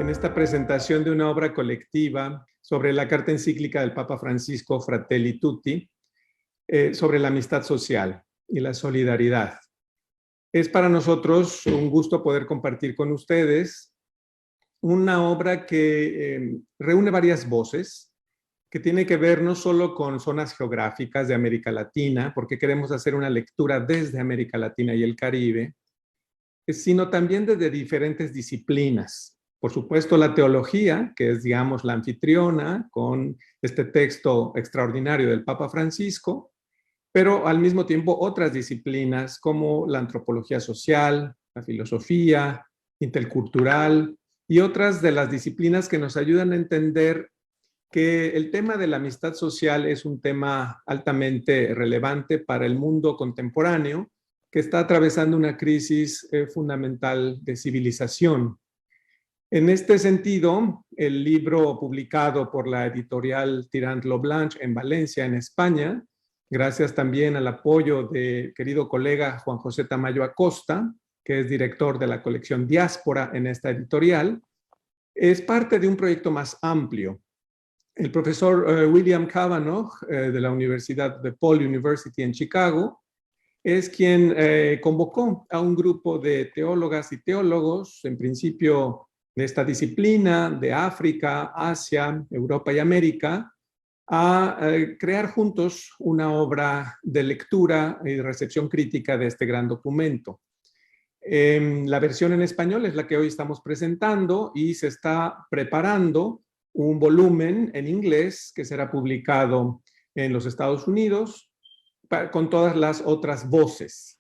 en esta presentación de una obra colectiva sobre la carta encíclica del Papa Francisco Fratelli Tutti, sobre la amistad social y la solidaridad. Es para nosotros un gusto poder compartir con ustedes una obra que reúne varias voces, que tiene que ver no solo con zonas geográficas de América Latina, porque queremos hacer una lectura desde América Latina y el Caribe, sino también desde diferentes disciplinas. Por supuesto, la teología, que es, digamos, la anfitriona con este texto extraordinario del Papa Francisco, pero al mismo tiempo otras disciplinas como la antropología social, la filosofía, intercultural y otras de las disciplinas que nos ayudan a entender que el tema de la amistad social es un tema altamente relevante para el mundo contemporáneo que está atravesando una crisis fundamental de civilización. En este sentido, el libro publicado por la editorial Tirant-Lo-Blanche en Valencia, en España, gracias también al apoyo de querido colega Juan José Tamayo Acosta, que es director de la colección Diáspora en esta editorial, es parte de un proyecto más amplio. El profesor William Cavanaugh de la Universidad de Paul University en Chicago es quien convocó a un grupo de teólogas y teólogos, en principio de esta disciplina, de África, Asia, Europa y América, a crear juntos una obra de lectura y recepción crítica de este gran documento. La versión en español es la que hoy estamos presentando y se está preparando un volumen en inglés que será publicado en los Estados Unidos con todas las otras voces.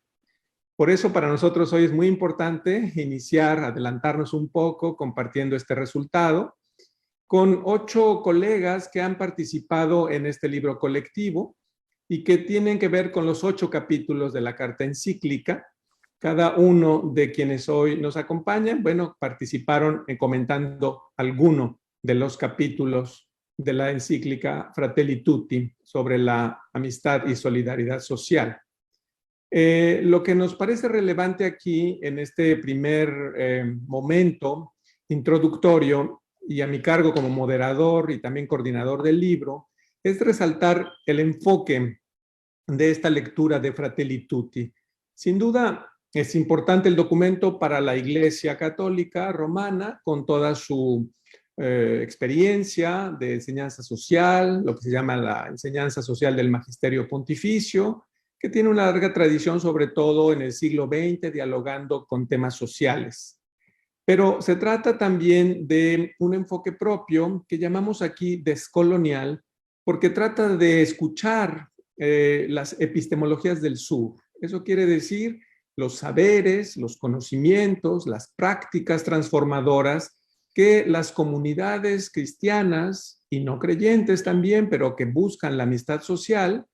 Por eso para nosotros hoy es muy importante iniciar, adelantarnos un poco compartiendo este resultado con 8 colegas que han participado en este libro colectivo y que tienen que ver con los 8 capítulos de la carta encíclica. Cada uno de quienes hoy nos acompañan, bueno, participaron comentando alguno de los capítulos de la encíclica Fratelli Tutti sobre la amistad y solidaridad social. Lo que nos parece relevante aquí en este primer momento introductorio y a mi cargo como moderador y también coordinador del libro es resaltar el enfoque de esta lectura de Fratelli Tutti. Sin duda es importante el documento para la Iglesia Católica Romana con toda su experiencia de enseñanza social, lo que se llama la enseñanza social del Magisterio Pontificio, que tiene una larga tradición, sobre todo en el siglo XX, dialogando con temas sociales. Pero se trata también de un enfoque propio que llamamos aquí descolonial, porque trata de escuchar las epistemologías del sur. Eso quiere decir los saberes, los conocimientos, las prácticas transformadoras que las comunidades cristianas y no creyentes también, pero que buscan la amistad social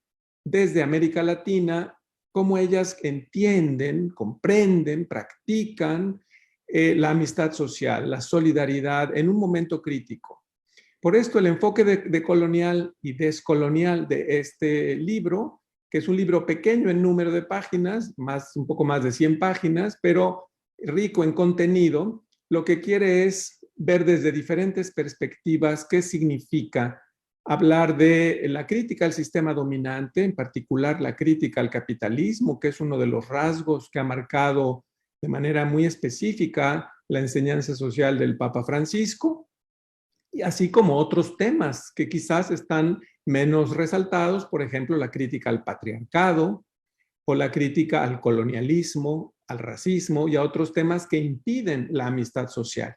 desde América Latina, cómo ellas entienden, comprenden, practican la amistad social, la solidaridad en un momento crítico. Por esto el enfoque de colonial y descolonial de este libro, que es un libro pequeño en número de páginas, un poco más de 100 páginas, pero rico en contenido, lo que quiere es ver desde diferentes perspectivas qué significa hablar de la crítica al sistema dominante, en particular la crítica al capitalismo, que es uno de los rasgos que ha marcado de manera muy específica la enseñanza social del Papa Francisco, y así como otros temas que quizás están menos resaltados, por ejemplo, la crítica al patriarcado o la crítica al colonialismo, al racismo y a otros temas que impiden la amistad social.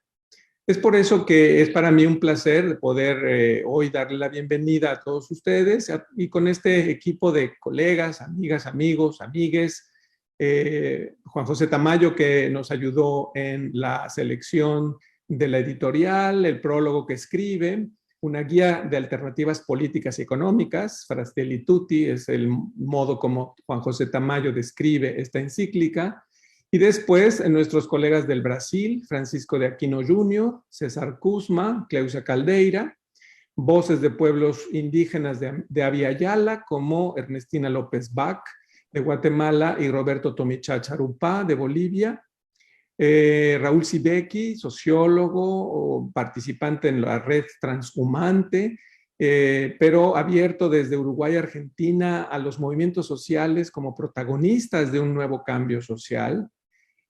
Es por eso que es para mí un placer poder hoy darle la bienvenida a todos ustedes y con este equipo de colegas, amigas, amigos, amigues, Juan José Tamayo, que nos ayudó en la selección de la editorial, el prólogo que escribe, una guía de alternativas políticas y económicas. Fratelli Tutti es el modo como Juan José Tamayo describe esta encíclica. Y después nuestros colegas del Brasil, Francisco de Aquino Jr., César Cusma, Cleusa Caldeira, voces de pueblos indígenas de Abya Yala, como Ernestina López Bach, de Guatemala, y Roberto Tomicha Charupá, de Bolivia, Raúl Sibeki, sociólogo, participante en la red Transhumante, pero abierto desde Uruguay a Argentina a los movimientos sociales como protagonistas de un nuevo cambio social.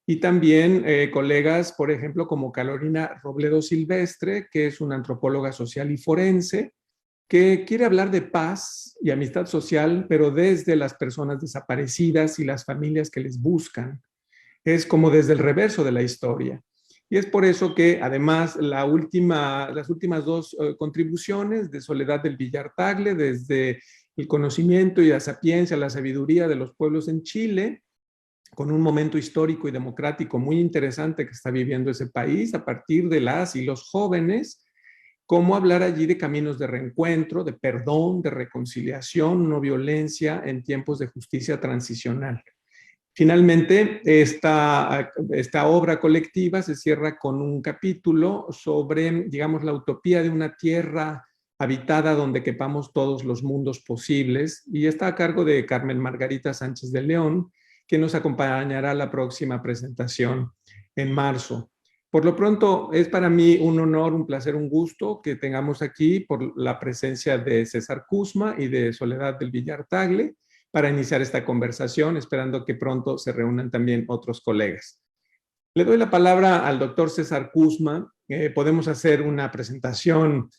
Y también colegas, por ejemplo, como Carolina Robledo Silvestre, que es una antropóloga social y forense, que quiere hablar de paz y amistad social, pero desde las personas desaparecidas y las familias que les buscan. Es como desde el reverso de la historia. Y es por eso que además las últimas dos contribuciones de Soledad del Villar Tagle, desde el conocimiento y la sapiencia, la sabiduría de los pueblos en Chile, con un momento histórico y democrático muy interesante que está viviendo ese país a partir de las y los jóvenes, cómo hablar allí de caminos de reencuentro, de perdón, de reconciliación, no violencia en tiempos de justicia transicional. Finalmente, esta obra colectiva se cierra con un capítulo sobre, digamos, la utopía de una tierra habitada donde quepamos todos los mundos posibles, y está a cargo de Carmen Margarita Sánchez de León, que nos acompañará a la próxima presentación en marzo. Por lo pronto, es para mí un honor, un placer, un gusto que tengamos aquí por la presencia de César Kuzma y de Soledad del Villar Tagle, para iniciar esta conversación, esperando que pronto se reúnan también otros colegas. Le doy la palabra al doctor César Kuzma. Podemos hacer una presentación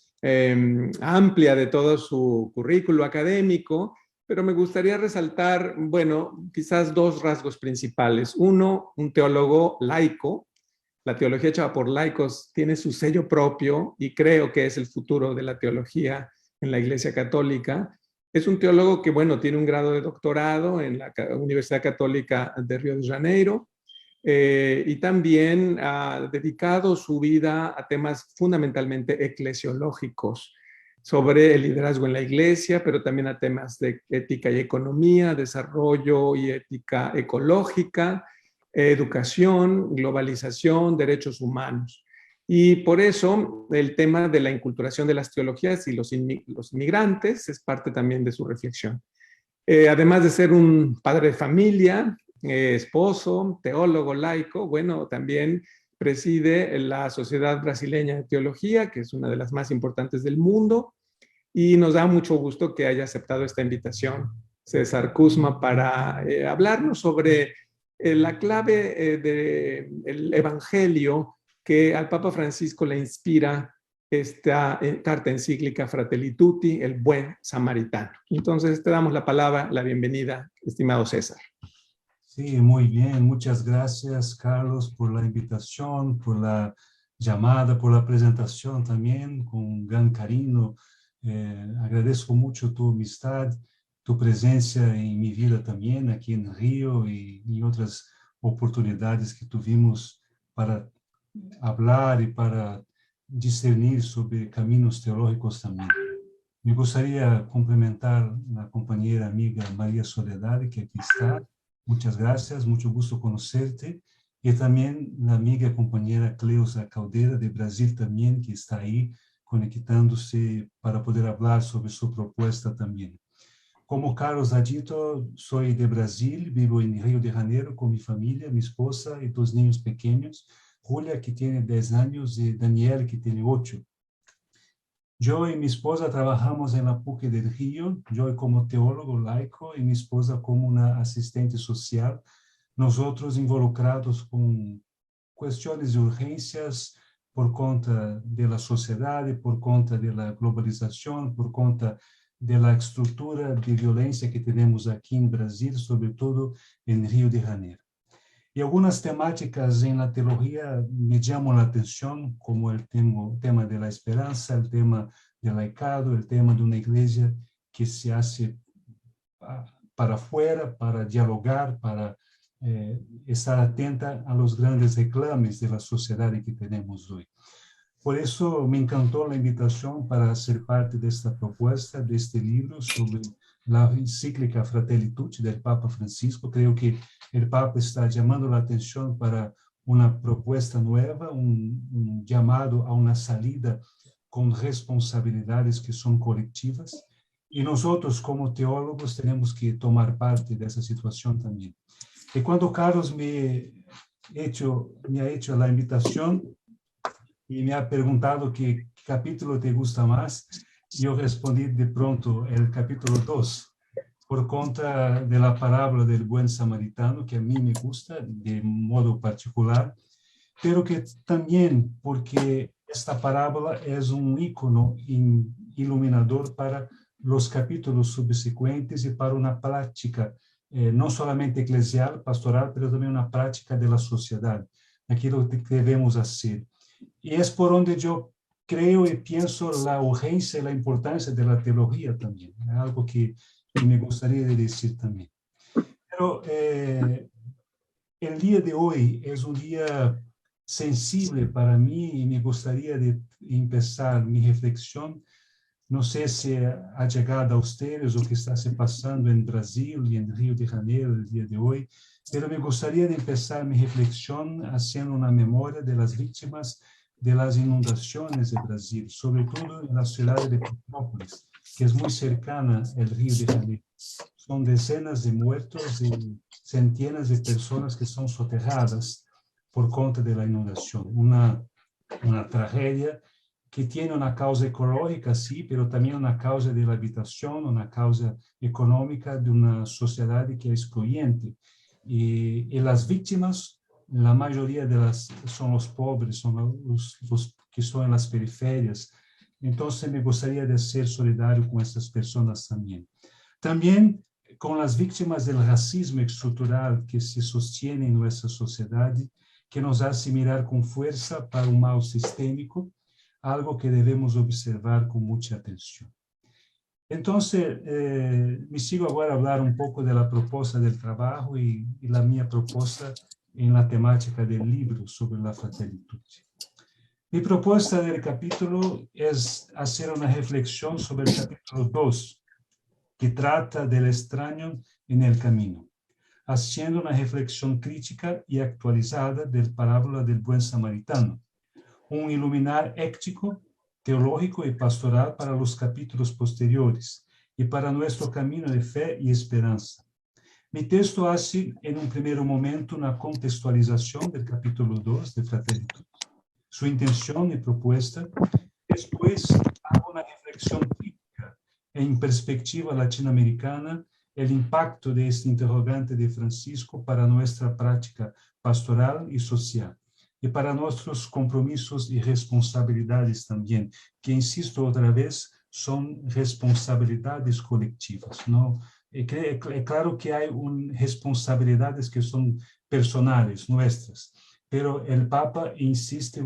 amplia de todo su currículo académico, pero me gustaría resaltar, bueno, quizás dos rasgos principales. Uno, un teólogo laico. La teología hecha por laicos tiene su sello propio y creo que es el futuro de la teología en la Iglesia Católica. Es un teólogo que, bueno, tiene un grado de doctorado en la Universidad Católica de Río de Janeiro, y también ha dedicado su vida a temas fundamentalmente eclesiológicos sobre el liderazgo en la iglesia, pero también a temas de ética y economía, desarrollo y ética ecológica, educación, globalización, derechos humanos. Y por eso el tema de la inculturación de las teologías y los inmigrantes es parte también de su reflexión. Además de ser un padre de familia, esposo, teólogo laico, bueno, también preside la Sociedad Brasileña de Teología, que es una de las más importantes del mundo, y nos da mucho gusto que haya aceptado esta invitación, César Kuzma, para hablarnos sobre la clave del Evangelio que al Papa Francisco le inspira esta carta encíclica Fratelli Tutti, el buen samaritano. Entonces te damos la palabra, la bienvenida, estimado César. Sí, muy bien. Muchas gracias, Carlos, por la invitación, por la llamada, por la presentación también, con gran cariño. Agradezco mucho tu amistad, tu presencia en mi vida también, aquí en Río y otras oportunidades que tuvimos para hablar y para discernir sobre caminos teológicos también. Me gustaría complementar a la compañera amiga María Soledad, que aquí está. Muchas gracias, mucho gusto conocerte. Y también la amiga compañera Cleusa Caldeira, de Brasil también, que está ahí conectándose para poder hablar sobre su propuesta también. Como Carlos ha dicho, soy de Brasil, vivo en Río de Janeiro con mi familia, mi esposa y dos niños pequeños, Julia, que tiene 10 años, y Daniel, que tiene 8. Yo y mi esposa trabajamos en la PUC del Río, yo como teólogo laico y mi esposa como una asistente social, nosotros involucrados con cuestiones de urgencias por conta de la sociedad, por conta de la globalización, por conta de la estructura de violencia que tenemos aquí en Brasil, sobre todo en Río de Janeiro. Y algunas temáticas en la teología me llaman la atención, como el tema de la esperanza, el tema del laicado, el tema de una iglesia que se hace para afuera, para dialogar, para estar atenta a los grandes reclames de la sociedad que tenemos hoy. Por eso me encantó la invitación para ser parte de esta propuesta, de este libro sobre la encíclica Fratelli Tutti del Papa Francisco. Creo que el Papa está llamando la atención para una propuesta nueva, un llamado a una salida con responsabilidades que son colectivas. Y nosotros como teólogos tenemos que tomar parte de esa situación también. Y cuando Carlos me me ha hecho la invitación y me ha preguntado qué capítulo te gusta más. Yo respondí de pronto el capítulo 2, por conta de la parábola del buen samaritano, que a mí me gusta de modo particular, pero que también porque esta parábola es un icono iluminador para los capítulos subsecuentes y para una práctica, no solamente eclesial, pastoral, pero también una práctica de la sociedad, aquello que debemos hacer. Y es por donde yo creo y pienso la urgencia y la importancia de la teología también, algo que me gustaría decir también. Pero el día de hoy es un día sensible para mí y me gustaría de empezar mi reflexión. No sé si ha llegado a ustedes o qué está se pasando en Brasil y en Río de Janeiro el día de hoy, pero me gustaría de empezar mi reflexión haciendo una memoria de las víctimas de las inundaciones de Brasil, sobre todo en la ciudad de Petrópolis, que es muy cercana al Río de Janeiro. Son decenas de muertos y centenas de personas que son soterradas por conta de la inundación. Una tragedia que tiene una causa ecológica, sí, pero también una causa de la habitación, una causa económica de una sociedad que es excluyente. Y las víctimas, la mayoría de las son los pobres, son los que son en las periferias. Entonces me gustaría de ser solidario con estas personas también. También con las víctimas del racismo estructural que se sostiene en nuestra sociedad, que nos hace mirar con fuerza para un mal sistémico, algo que debemos observar con mucha atención. Entonces, me sigo agora a hablar un pouco da proposta do trabalho e da minha proposta em la temática do livro sobre la Fratelli Tutti. Mi proposta del capítulo es hacer una reflexión sobre el capítulo 2, que trata del extraño en el camino, haciendo una reflexión crítica y actualizada del parábola del buen samaritano, un iluminar ético, teológico y pastoral para los capítulos posteriores y para nuestro camino de fe y esperanza. Mi texto hace en un primer momento una contextualización del capítulo 2 de Fratelli Tutti, su intención y propuesta. Después hago una reflexión crítica en perspectiva latinoamericana, el impacto de este interrogante de Francisco para nuestra práctica pastoral y social, y para nuestros compromisos y responsabilidades también, que insisto otra vez, son responsabilidades colectivas, ¿no? Claro que hay responsabilidades que son personales, nuestras, pero el Papa insiste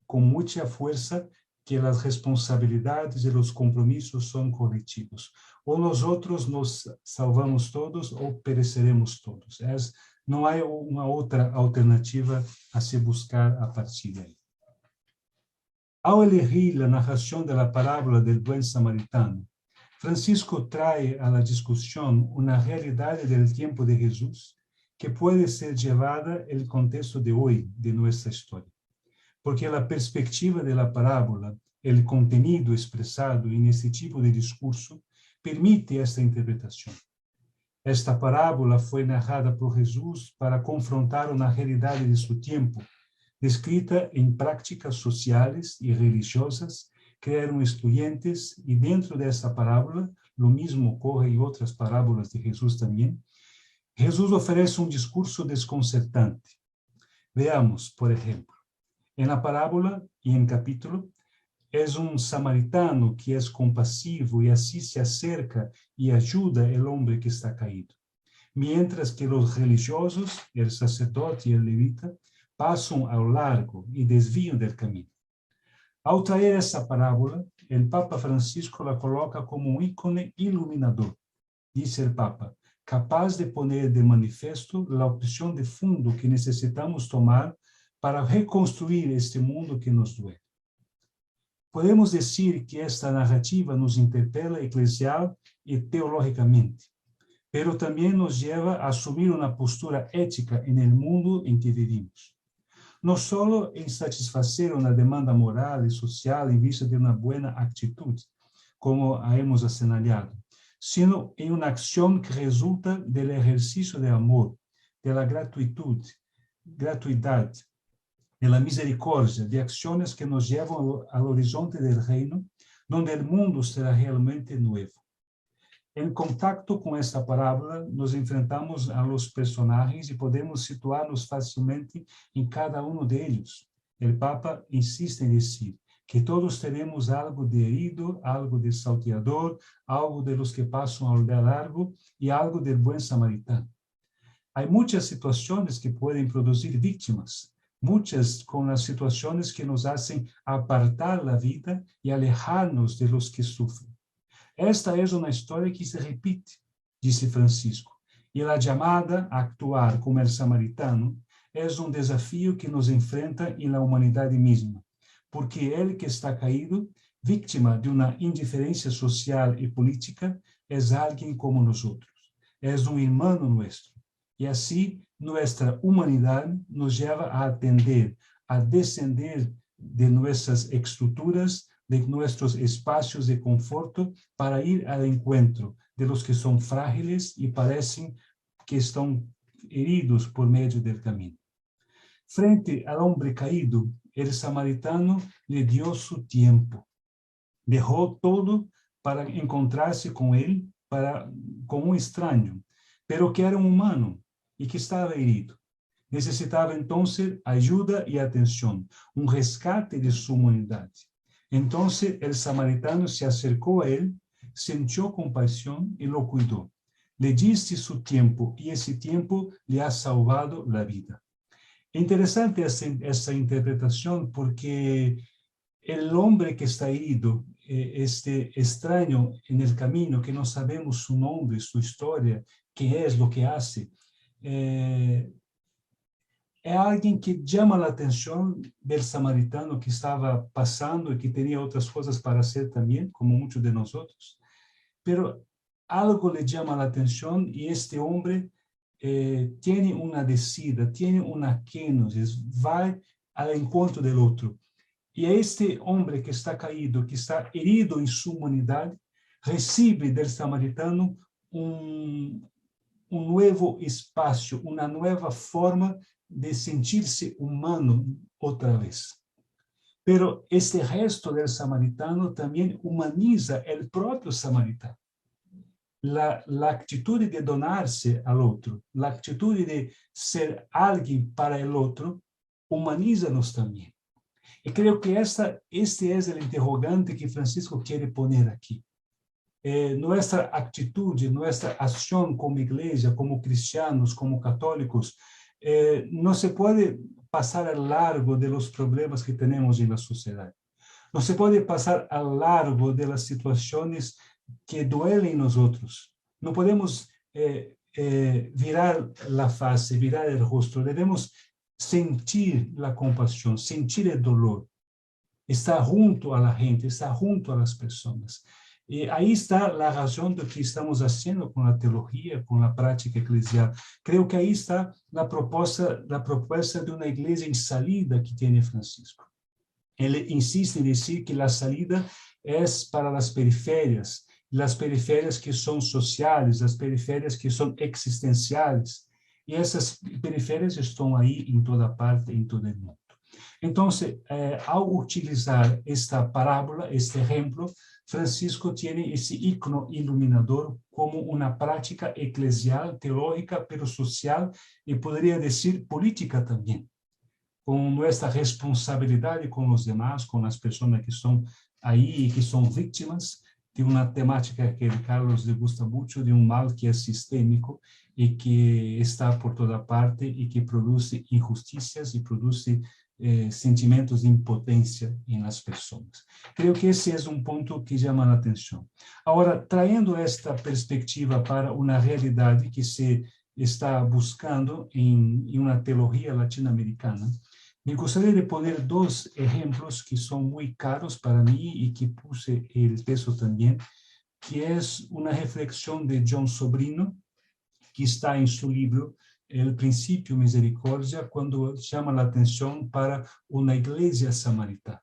con mucha fuerza que las responsabilidades y los compromisos son colectivos. O nosotros nos salvamos todos o pereceremos todos. No hay una otra alternativa a se buscar a partir de ahí. Ao elegir la narración de la parábola del buen samaritano, Francisco trae a la discusión una realidad del tiempo de Jesús que puede ser llevada al contexto de hoy de nuestra historia. Porque la perspectiva de la parábola, el contenido expresado en este tipo de discurso, permite esta interpretación. Esta parábola foi narrada por Jesús para confrontar uma realidade de seu tempo, descrita em práticas sociais e religiosas que eram excluyentes, e dentro dessa parábola, o mesmo ocorre em outras parábolas de Jesus também. Jesus oferece um discurso desconcertante. Veamos, por exemplo, em la parábola e em capítulo, é um samaritano que é compassivo e assim se acerca e ajuda o homem que está caído. Mientras que os religiosos, o sacerdote e o levita, passam ao largo e desviam do caminho. Ao trazer essa parábola, o Papa Francisco la coloca como um ícone iluminador, disse o Papa, capaz de poner de manifesto a opção de fundo que necessitamos tomar para reconstruir este mundo que nos doeu. Podemos dizer que esta narrativa nos interpela eclesial e teologicamente, pero também nos leva a assumir uma postura ética no mundo em que vivimos. Não só em satisfazer uma demanda moral e social em vista de uma boa atitude, como a hemos assinalado, sino em uma ação que resulta do exercício de amor, de la gratuidade, gratuidad, de la misericordia, de acciones que nos llevan al horizonte del reino, donde el mundo será realmente nuevo. En contacto con esta parábola, nos enfrentamos a los personajes y podemos situarnos fácilmente en cada uno de ellos. El Papa insiste en decir que todos tenemos algo de herido, algo de salteador, algo de los que pasan al largo y algo del buen samaritano. Hay muchas situaciones que pueden producir víctimas, muchas con las situaciones que nos hacen apartar la vida y alejarnos de los que sufren. Esta es una historia que se repite, dice Francisco, y la llamada a actuar como el samaritano es un desafío que nos enfrenta en la humanidad misma, porque el que está caído, víctima de una indiferencia social y política, es alguien como nosotros, es un hermano nuestro. Y así nuestra humanidad nos lleva a atender, a descender de nuestras estructuras, de nuestros espacios de conforto, para ir al encuentro de los que son frágiles y parecen que están heridos por medio del camino. Frente al hombre caído, el samaritano le dio su tiempo. Dejó todo para encontrarse con él, con un extraño, pero que era un humano y que estaba herido. Necesitaba entonces ayuda y atención, un rescate de su humanidad. Entonces el samaritano se acercó a él, sintió compasión y lo cuidó. Le diste su tiempo y ese tiempo le ha salvado la vida. Interesante esa interpretación porque el hombre que está herido, este extraño en el camino, que no sabemos su nombre, su historia, qué es lo que hace, es alguien que llama la atención del samaritano que estaba pasando y que tenía otras cosas para hacer también, como muchos de nosotros. Pero algo le llama la atención y este hombre tiene una decida, tiene una kenosis, va al encuentro del otro. Y este hombre que está caído, que está herido en su humanidad, recibe del samaritano un nuevo espacio, una nueva forma de sentirse humano otra vez. Pero este gesto del samaritano también humaniza el propio samaritano. La actitud de donarse al otro, la actitud de ser alguien para el otro, humaniza-nos también. Y creo que este es el interrogante que Francisco quiere poner aquí. Nuestra actitud, nuestra acción como iglesia, como cristianos, como católicos, no se puede pasar al largo de los problemas que tenemos en la sociedad. No se puede pasar al largo de las situaciones que duelen en nosotros. No podemos virar la fase, virar el rostro. Debemos sentir la compasión, sentir el dolor. Estar junto a la gente, estar junto a las personas. Y ahí está la razón de lo que estamos haciendo con la teología, con la práctica eclesial. Creo que ahí está la propuesta de una iglesia en salida que tiene Francisco. Él insiste en decir que la salida es para las periferias que son sociales, las periferias que son existenciales. Y esas periferias están ahí en toda parte, en todo el mundo. Entonces, al utilizar esta parábola, este ejemplo, Francisco tiene ese icono iluminador como una práctica eclesial, teológica, pero social y podría decir política también, con nuestra responsabilidad con los demás, con las personas que están ahí y que son víctimas de una temática que a Carlos le gusta mucho, de un mal que es sistémico y que está por toda parte y que produce injusticias y produce sentimientos de impotencia en las personas. Creo que ese es un punto que llama la atención. Ahora, trayendo esta perspectiva para una realidad que se está buscando en una teología latinoamericana, me gustaría de poner dos ejemplos que son muy caros para mí y que puse el texto también, que es una reflexión de John Sobrino, que está en su libro El Principio Misericordia, cuando llama la atención para una iglesia samaritana.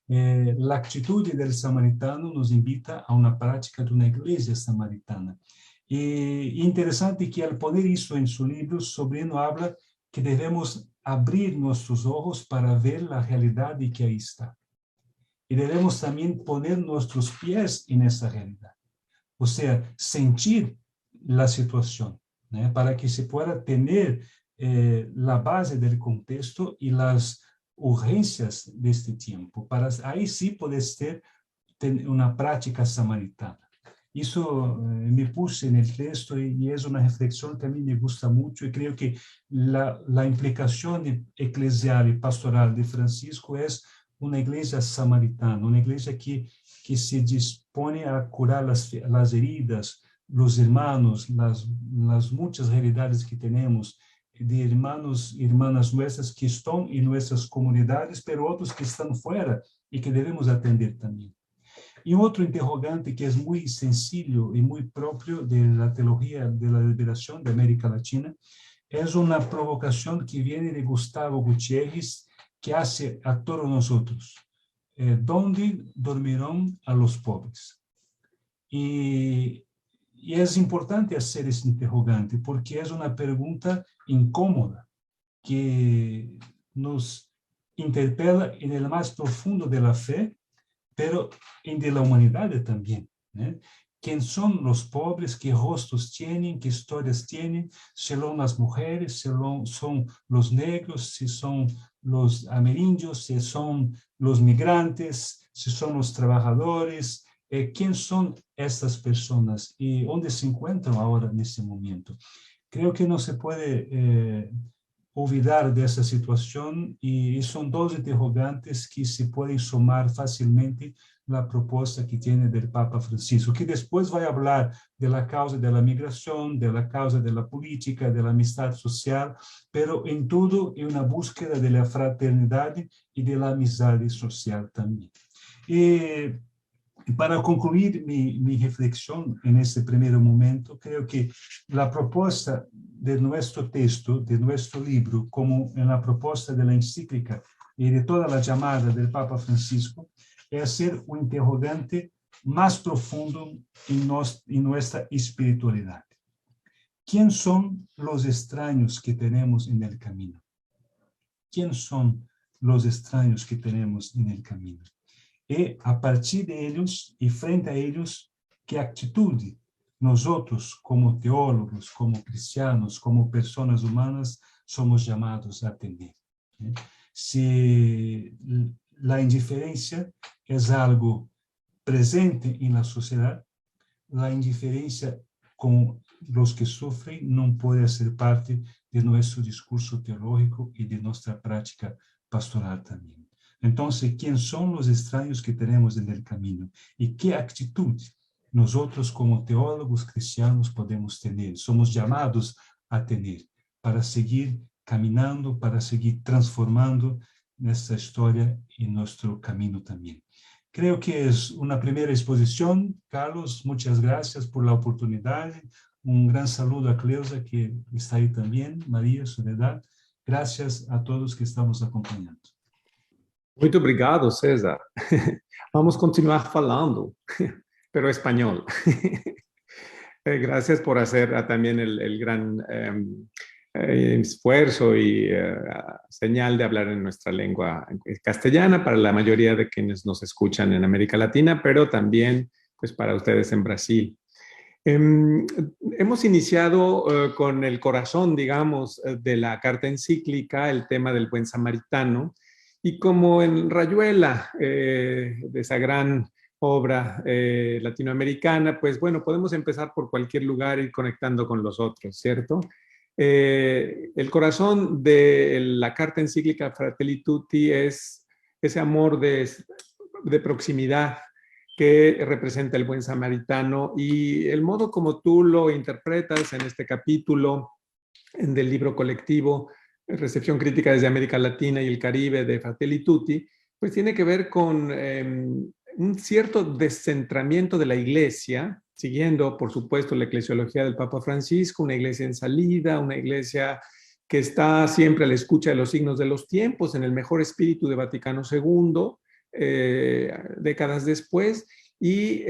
La actitud del samaritano nos invita a una práctica de una iglesia samaritana. Y interesante que al poner eso en su libro, Sobrino habla que debemos abrir nuestros ojos para ver la realidad y que ahí está. Y debemos también poner nuestros pies en esa realidad. O sea, sentir la situación, ¿no? Para que se pueda tener la base del contexto y las urgencias de este tiempo. Para ahí sí poder tener una práctica samaritana. Eso me puse en el texto y es una reflexión que a mí me gusta mucho y creo que la implicación eclesial y pastoral de Francisco es una iglesia samaritana, una iglesia que se dispone a curar las heridas, los hermanos, las muchas realidades que tenemos de hermanos y hermanas nuestras que están en nuestras comunidades, pero otros que están fuera y que debemos atender también. Y otro interrogante que es muy sencillo y muy propio de la teología de la liberación de América Latina es una provocación que viene de Gustavo Gutiérrez, que hace a todos nosotros. ¿Dónde dormirán a los pobres? Y es importante hacer ese interrogante porque es una pregunta incómoda que nos interpela en el más profundo de la fe, pero en de la humanidad también, ¿eh? ¿Quién son los pobres? ¿Qué rostros tienen? ¿Qué historias tienen? Si son las mujeres, si son los negros, si son los amerindios, si son los migrantes, si son los trabajadores. ¿Quién son estas personas y dónde se encuentran ahora en este momento? Creo que no se puede olvidar de esa situación y son dos interrogantes que se pueden sumar fácilmente la propuesta que tiene del Papa Francisco, que después va a hablar de la causa de la migración, de la causa de la política, de la amistad social, pero en todo en una búsqueda de la fraternidad y de la amistad social también. Para concluir mi reflexión en este primer momento, creo que la propuesta de nuestro texto, de nuestro libro, como en la propuesta de la encíclica y de toda la llamada del Papa Francisco, es hacer un interrogante más profundo en nuestra espiritualidad. ¿Quién son los extraños que tenemos en el camino? ¿Quién son los extraños que tenemos en el camino? Y a partir de ellos y frente a ellos, ¿qué actitud nosotros como teólogos, como cristianos, como personas humanas somos llamados a tener? Si la indiferencia es algo presente en la sociedad, la indiferencia con los que sufren no puede ser parte de nuestro discurso teológico y de nuestra práctica pastoral también. Entonces, ¿quién son los extraños que tenemos en el camino? ¿Y qué actitud nosotros como teólogos cristianos podemos tener? Somos llamados a tener para seguir caminando, para seguir transformando nuestra historia y nuestro camino también. Creo que es una primera exposición. Carlos, muchas gracias por la oportunidad. Un gran saludo a Cleusa, que está ahí también, María, Soledad. Gracias a todos que estamos acompañando. Muito obrigado, César. Vamos continuar falando, pero espanhol. Gracias por hacer también el gran esfuerzo y señal de hablar en nuestra lengua castellana para la mayoría de quienes nos escuchan en América Latina, pero también pues, para ustedes en Brasil. Hemos iniciado con el corazón, digamos, de la carta encíclica, el tema del buen samaritano, y como en Rayuela, de esa gran obra latinoamericana, pues bueno, podemos empezar por cualquier lugar y ir conectando con los otros, ¿cierto? El corazón de la carta encíclica Fratelli Tutti es ese amor de proximidad que representa el buen samaritano y el modo como tú lo interpretas en este capítulo del libro colectivo Recepción Crítica desde América Latina y el Caribe de Fratelli Tutti, pues tiene que ver con un cierto descentramiento de la iglesia, siguiendo, por supuesto, la eclesiología del Papa Francisco, una iglesia en salida, una iglesia que está siempre a la escucha de los signos de los tiempos, en el mejor espíritu de Vaticano II, décadas después. ¿Y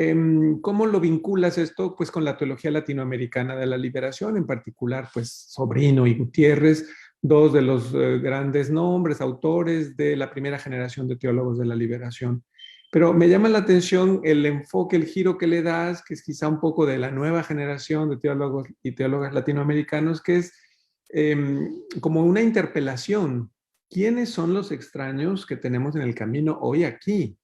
cómo lo vinculas esto? Pues con la teología latinoamericana de la liberación, en particular, pues Sobrino y Gutiérrez, dos de los grandes nombres, autores de la primera generación de teólogos de la liberación. Pero me llama la atención el enfoque, el giro que le das, que es quizá un poco de la nueva generación de teólogos y teólogas latinoamericanos, que es como una interpelación. ¿Quiénes son los extraños que tenemos en el camino hoy aquí?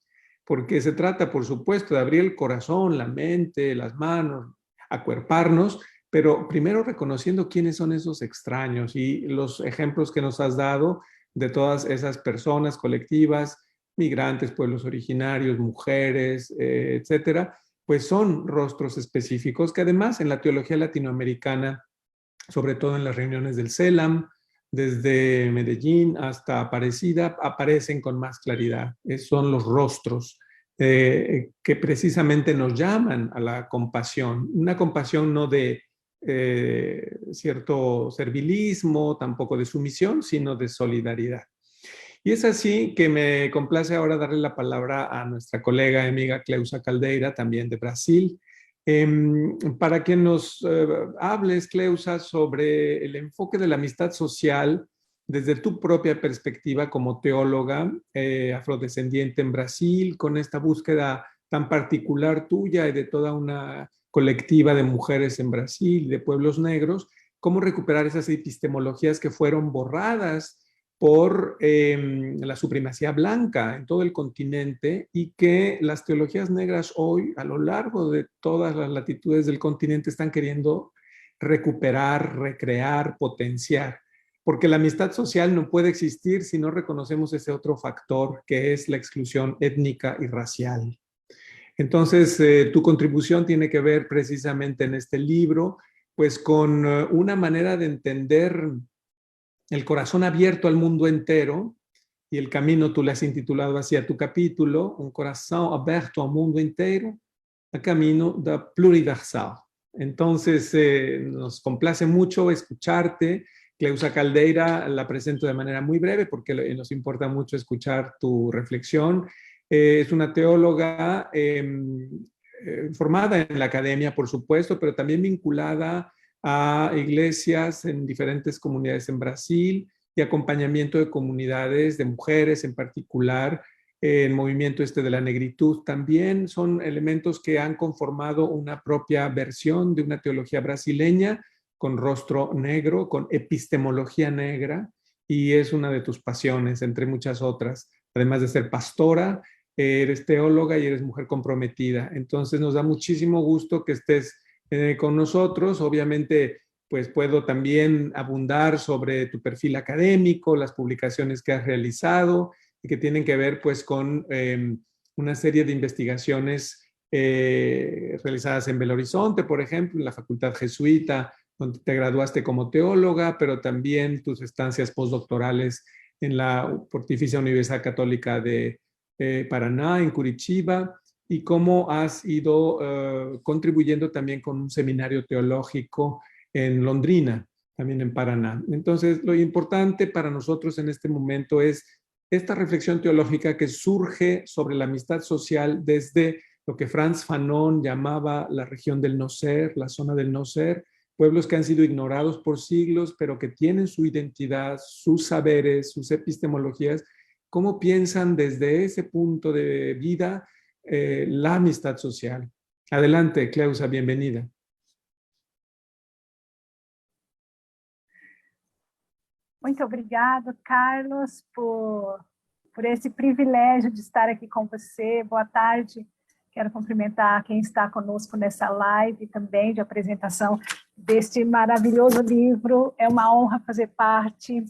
Porque se trata, por supuesto, de abrir el corazón, la mente, las manos, acuerparnos, pero primero reconociendo quiénes son esos extraños y los ejemplos que nos has dado de todas esas personas colectivas, migrantes, pueblos originarios, mujeres, etcétera, pues son rostros específicos que además en la teología latinoamericana, sobre todo en las reuniones del CELAM, desde Medellín hasta Aparecida, aparecen con más claridad. Son los rostros que precisamente nos llaman a la compasión. Una compasión no de cierto servilismo, tampoco de sumisión, sino de solidaridad. Y es así que me complace ahora darle la palabra a nuestra colega y amiga Cleusa Caldeira, también de Brasil, para que nos hables, Cleusa, sobre el enfoque de la amistad social desde tu propia perspectiva como teóloga afrodescendiente en Brasil, con esta búsqueda tan particular tuya y de toda una colectiva de mujeres en Brasil, de pueblos negros, cómo recuperar esas epistemologías que fueron borradas por la supremacía blanca en todo el continente y que las teologías negras hoy, a lo largo de todas las latitudes del continente, están queriendo recuperar, recrear, potenciar. Porque la amistad social no puede existir si no reconocemos ese otro factor que es la exclusión étnica y racial. Entonces, tu contribución tiene que ver precisamente en este libro, pues con una manera de entender el corazón abierto al mundo entero, y el camino tú le has intitulado así a tu capítulo, un corazón abierto al mundo entero, el camino da pluriversal. Entonces, nos complace mucho escucharte. Cleusa Caldeira la presento de manera muy breve porque nos importa mucho escuchar tu reflexión. Es una teóloga formada en la academia, por supuesto, pero también vinculada a iglesias en diferentes comunidades en Brasil y acompañamiento de comunidades de mujeres en particular, el movimiento de la negritud también son elementos que han conformado una propia versión de una teología brasileña con rostro negro, con epistemología negra, y es una de tus pasiones, entre muchas otras. Además de ser pastora, eres teóloga y eres mujer comprometida. Entonces nos da muchísimo gusto que estés con nosotros. Obviamente, pues puedo también abundar sobre tu perfil académico, las publicaciones que has realizado y que tienen que ver pues con una serie de investigaciones realizadas en Belo Horizonte, por ejemplo, en la Facultad Jesuita, donde te graduaste como teóloga, pero también tus estancias postdoctorales en la Pontificia Universidad Católica de Paraná, en Curitiba, y cómo has ido contribuyendo también con un seminario teológico en Londrina, también en Paraná. Entonces, lo importante para nosotros en este momento es esta reflexión teológica que surge sobre la amistad social desde lo que Frantz Fanon llamaba la región del no ser, la zona del no ser, pueblos que han sido ignorados por siglos, pero que tienen su identidad, sus saberes, sus epistemologías. ¿Cómo piensan desde ese punto de vida la amistad social? Adelante, Cleusa, bienvenida. Muito obrigada, Carlos, por esse privilégio de estar aqui com você. Boa tarde. Quero cumprimentar quem está conosco nessa live também de apresentação deste maravilhoso livro. É uma honra fazer parte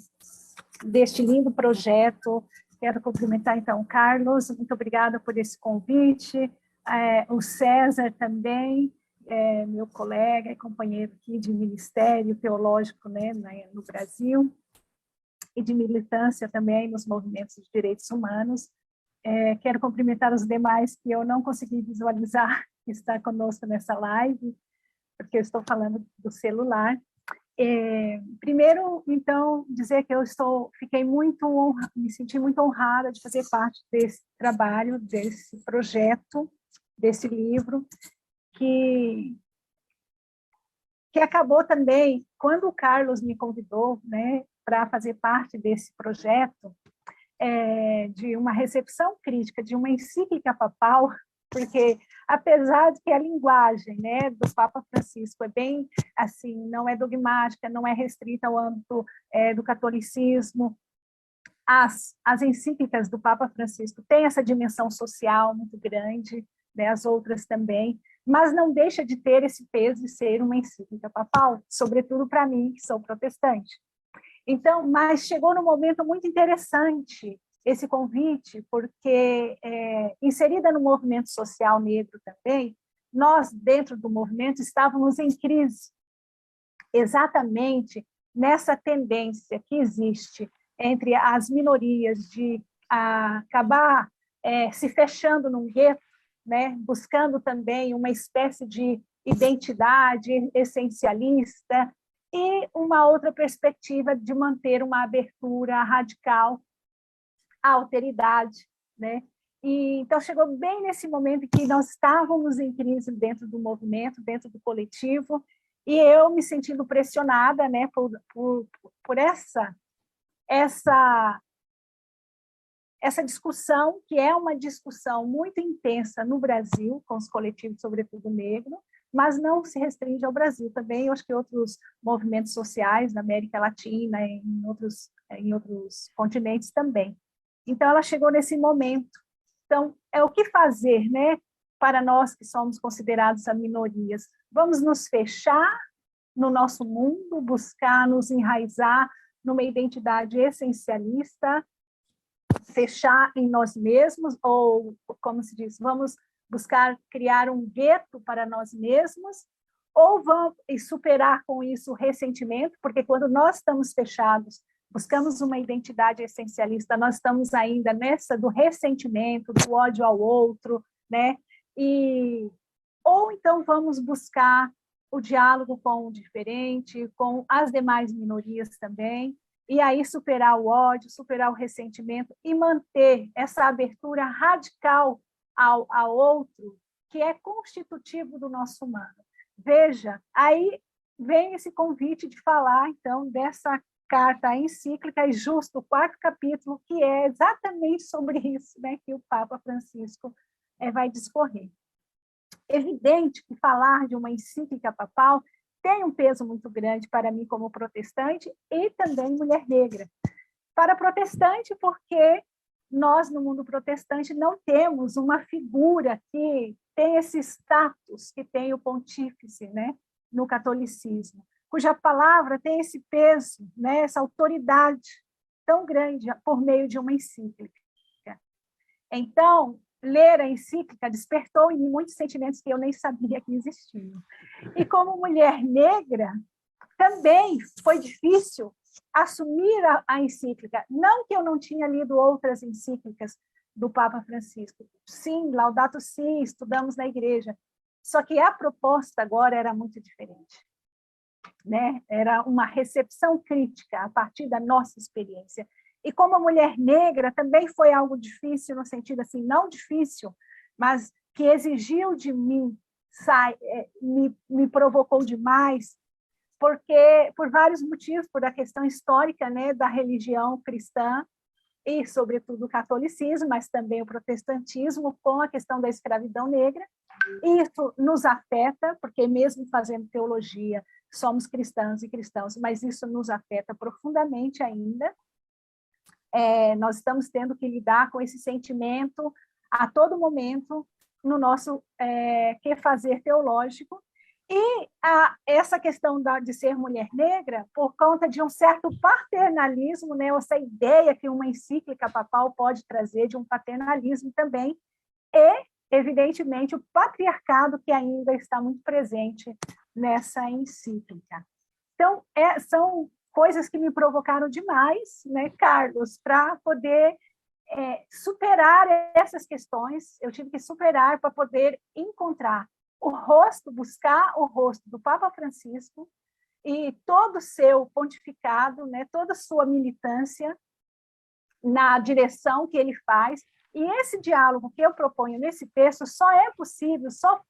deste lindo projeto. Quero cumprimentar, então, o Carlos. Muito obrigada por esse convite. O César também, meu colega e companheiro aqui de ministério teológico, né, no Brasil, e de militância também nos movimentos de direitos humanos. Quero cumprimentar os demais que eu não consegui visualizar que está conosco nessa live, porque eu estou falando do celular. Primeiro, então, dizer que me senti muito honrada de fazer parte desse trabalho, desse projeto, desse livro, que acabou também, quando o Carlos me convidou, né, para fazer parte desse projeto, de uma recepção crítica de uma encíclica papal, porque apesar de que a linguagem, né, do Papa Francisco é bem assim, não é dogmática, não é restrita ao âmbito do catolicismo, as encíclicas do Papa Francisco têm essa dimensão social muito grande, né, as outras também, mas não deixa de ter esse peso de ser uma encíclica papal, sobretudo para mim, que sou protestante. Então, mas chegou num momento muito interessante esse convite, porque, inserida no movimento social negro também, nós, dentro do movimento, estávamos em crise, exatamente nessa tendência que existe entre as minorias de acabar se fechando num gueto, né, buscando também uma espécie de identidade essencialista, e uma outra perspectiva de manter uma abertura radical à alteridade, né? E, então, chegou bem nesse momento em que nós estávamos em crise dentro do movimento, dentro do coletivo, e eu me sentindo pressionada, né, por essa discussão, que é uma discussão muito intensa no Brasil, com os coletivos, sobretudo negro, mas não se restringe ao Brasil também, eu acho que outros movimentos sociais na América Latina, em outros continentes também. Então, ela chegou nesse momento. Então, é o que fazer, né, para nós que somos considerados as minorias? Vamos nos fechar no nosso mundo, buscar nos enraizar numa identidade essencialista, fechar em nós mesmos, ou, como se diz, vamos buscar criar um gueto para nós mesmos, ou vamos superar com isso o ressentimento, porque quando nós estamos fechados, buscamos uma identidade essencialista, nós estamos ainda nessa do ressentimento, do ódio ao outro, né? Ou então vamos buscar o diálogo com o diferente, com as demais minorias também, e aí superar o ódio, superar o ressentimento e manter essa abertura radical ao outro, que é constitutivo do nosso humano. Veja, aí vem esse convite de falar, então, dessa carta encíclica, e justo o 4º capítulo, que é exatamente sobre isso, né, que o Papa Francisco vai discorrer. Evidente que falar de uma encíclica papal tem um peso muito grande para mim como protestante e também mulher negra. Para protestante, porque nós, no mundo protestante, não temos uma figura que tem esse status que tem o pontífice, né, no catolicismo, cuja palavra tem esse peso, né, essa autoridade tão grande por meio de uma encíclica. Então, ler a encíclica despertou em mim muitos sentimentos que eu nem sabia que existiam. E como mulher negra, também foi difícil assumir a encíclica. Não que eu não tinha lido outras encíclicas do Papa Francisco. Sim, Laudato Si, estudamos na igreja. Só que a proposta agora era muito diferente, né? Era uma recepção crítica a partir da nossa experiência. E como mulher negra, também foi algo difícil, no sentido assim, não difícil, mas que exigiu de mim, me provocou demais, porque por vários motivos, por a questão histórica, né, da religião cristã e, sobretudo, o catolicismo, mas também o protestantismo, com a questão da escravidão negra. Isso nos afeta, porque mesmo fazendo teologia, somos cristãos e cristãos, mas isso nos afeta profundamente ainda. Nós estamos tendo que lidar com esse sentimento a todo momento no nosso que fazer teológico, e essa questão de ser mulher negra, por conta de um certo paternalismo, né, essa ideia que uma encíclica papal pode trazer de um paternalismo também, e, evidentemente, o patriarcado que ainda está muito presente nessa encíclica. Então, são coisas que me provocaram demais, né, Carlos, para poder superar essas questões. Eu tive que superar para poder encontrar o rosto, buscar o rosto do Papa Francisco e todo o seu pontificado, né, toda a sua militância na direção que ele faz. E esse diálogo que eu proponho nesse texto só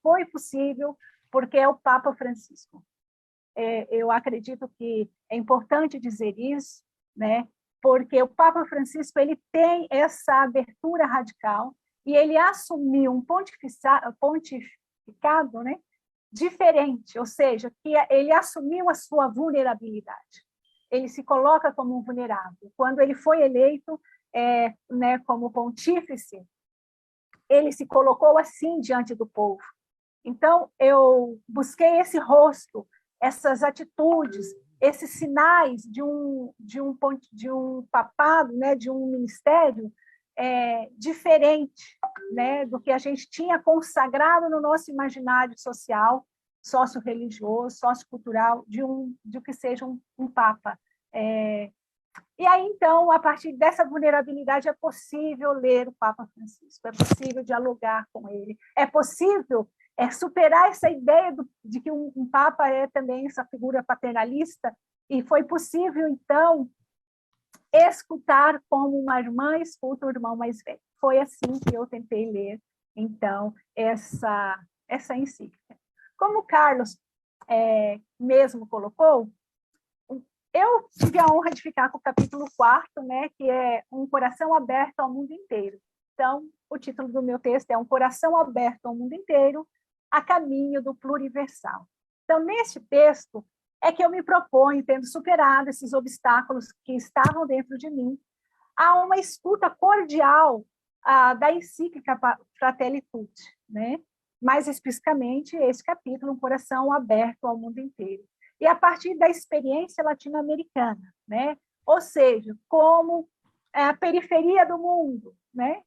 foi possível porque é o Papa Francisco. Eu acredito que é importante dizer isso, né? Porque o Papa Francisco ele tem essa abertura radical e ele assumiu um pontificado, né, diferente, ou seja, que ele assumiu a sua vulnerabilidade. Ele se coloca como um vulnerável. Quando ele foi eleito né, como pontífice, ele se colocou assim diante do povo. Então, eu busquei esse rosto, essas atitudes, esses sinais de um papado, né, de um ministério diferente, né, do que a gente tinha consagrado no nosso imaginário social, socio-religioso, sociocultural, de que seja um papa. E aí, então, a partir dessa vulnerabilidade, é possível ler o Papa Francisco, é possível dialogar com ele, é possível superar essa ideia de que um Papa é também essa figura paternalista, e foi possível, então, escutar como uma irmã escuta o irmão mais velho. Foi assim que eu tentei ler, então, essa encíclica. Como o Carlos mesmo colocou, eu tive a honra de ficar com o capítulo 4, né, que é Um Coração Aberto ao Mundo Inteiro. Então, o título do meu texto é Um Coração Aberto ao Mundo Inteiro, a caminho do pluriversal. Então, neste texto, é que eu me proponho, tendo superado esses obstáculos que estavam dentro de mim, a uma escuta cordial da encíclica Fratelli Tutti, né? Mais especificamente, esse capítulo, Um Coração Aberto ao Mundo Inteiro. E a partir da experiência latino-americana, né? Ou seja, como a periferia do mundo, né?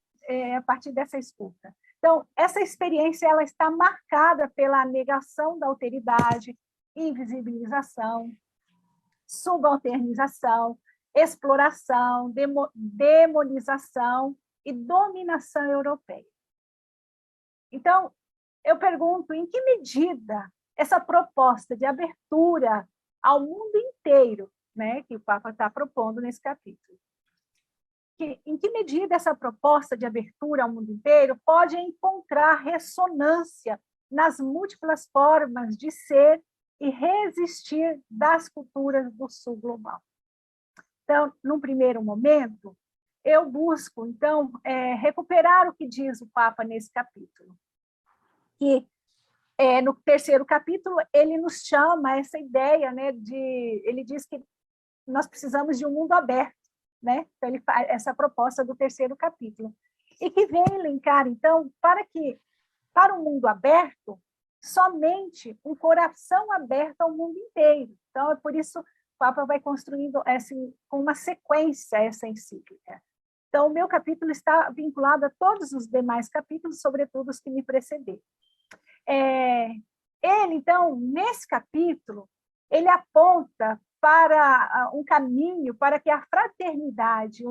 A partir dessa escuta. Então, essa experiência ela está marcada pela negação da alteridade, invisibilização, subalternização, exploração, demonização e dominação europeia. Então, eu pergunto, em que medida essa proposta de abertura ao mundo inteiro, né, que o Papa está propondo nesse capítulo, em que medida essa proposta de abertura ao mundo inteiro pode encontrar ressonância nas múltiplas formas de ser e resistir das culturas do sul global. Então, num primeiro momento, eu busco, então, recuperar o que diz o Papa nesse capítulo, que no terceiro capítulo ele nos chama a essa ideia, né, ele diz que nós precisamos de um mundo aberto, né? Então ele faz essa proposta do terceiro capítulo e que vem elencar, então, para um mundo aberto, somente um coração aberto ao mundo inteiro. Então é por isso que o Papa vai construindo com uma sequência essa encíclica. Então o meu capítulo está vinculado a todos os demais capítulos, sobretudo os que me precederam. Ele, então, nesse capítulo, ele aponta para um caminho para que a fraternidade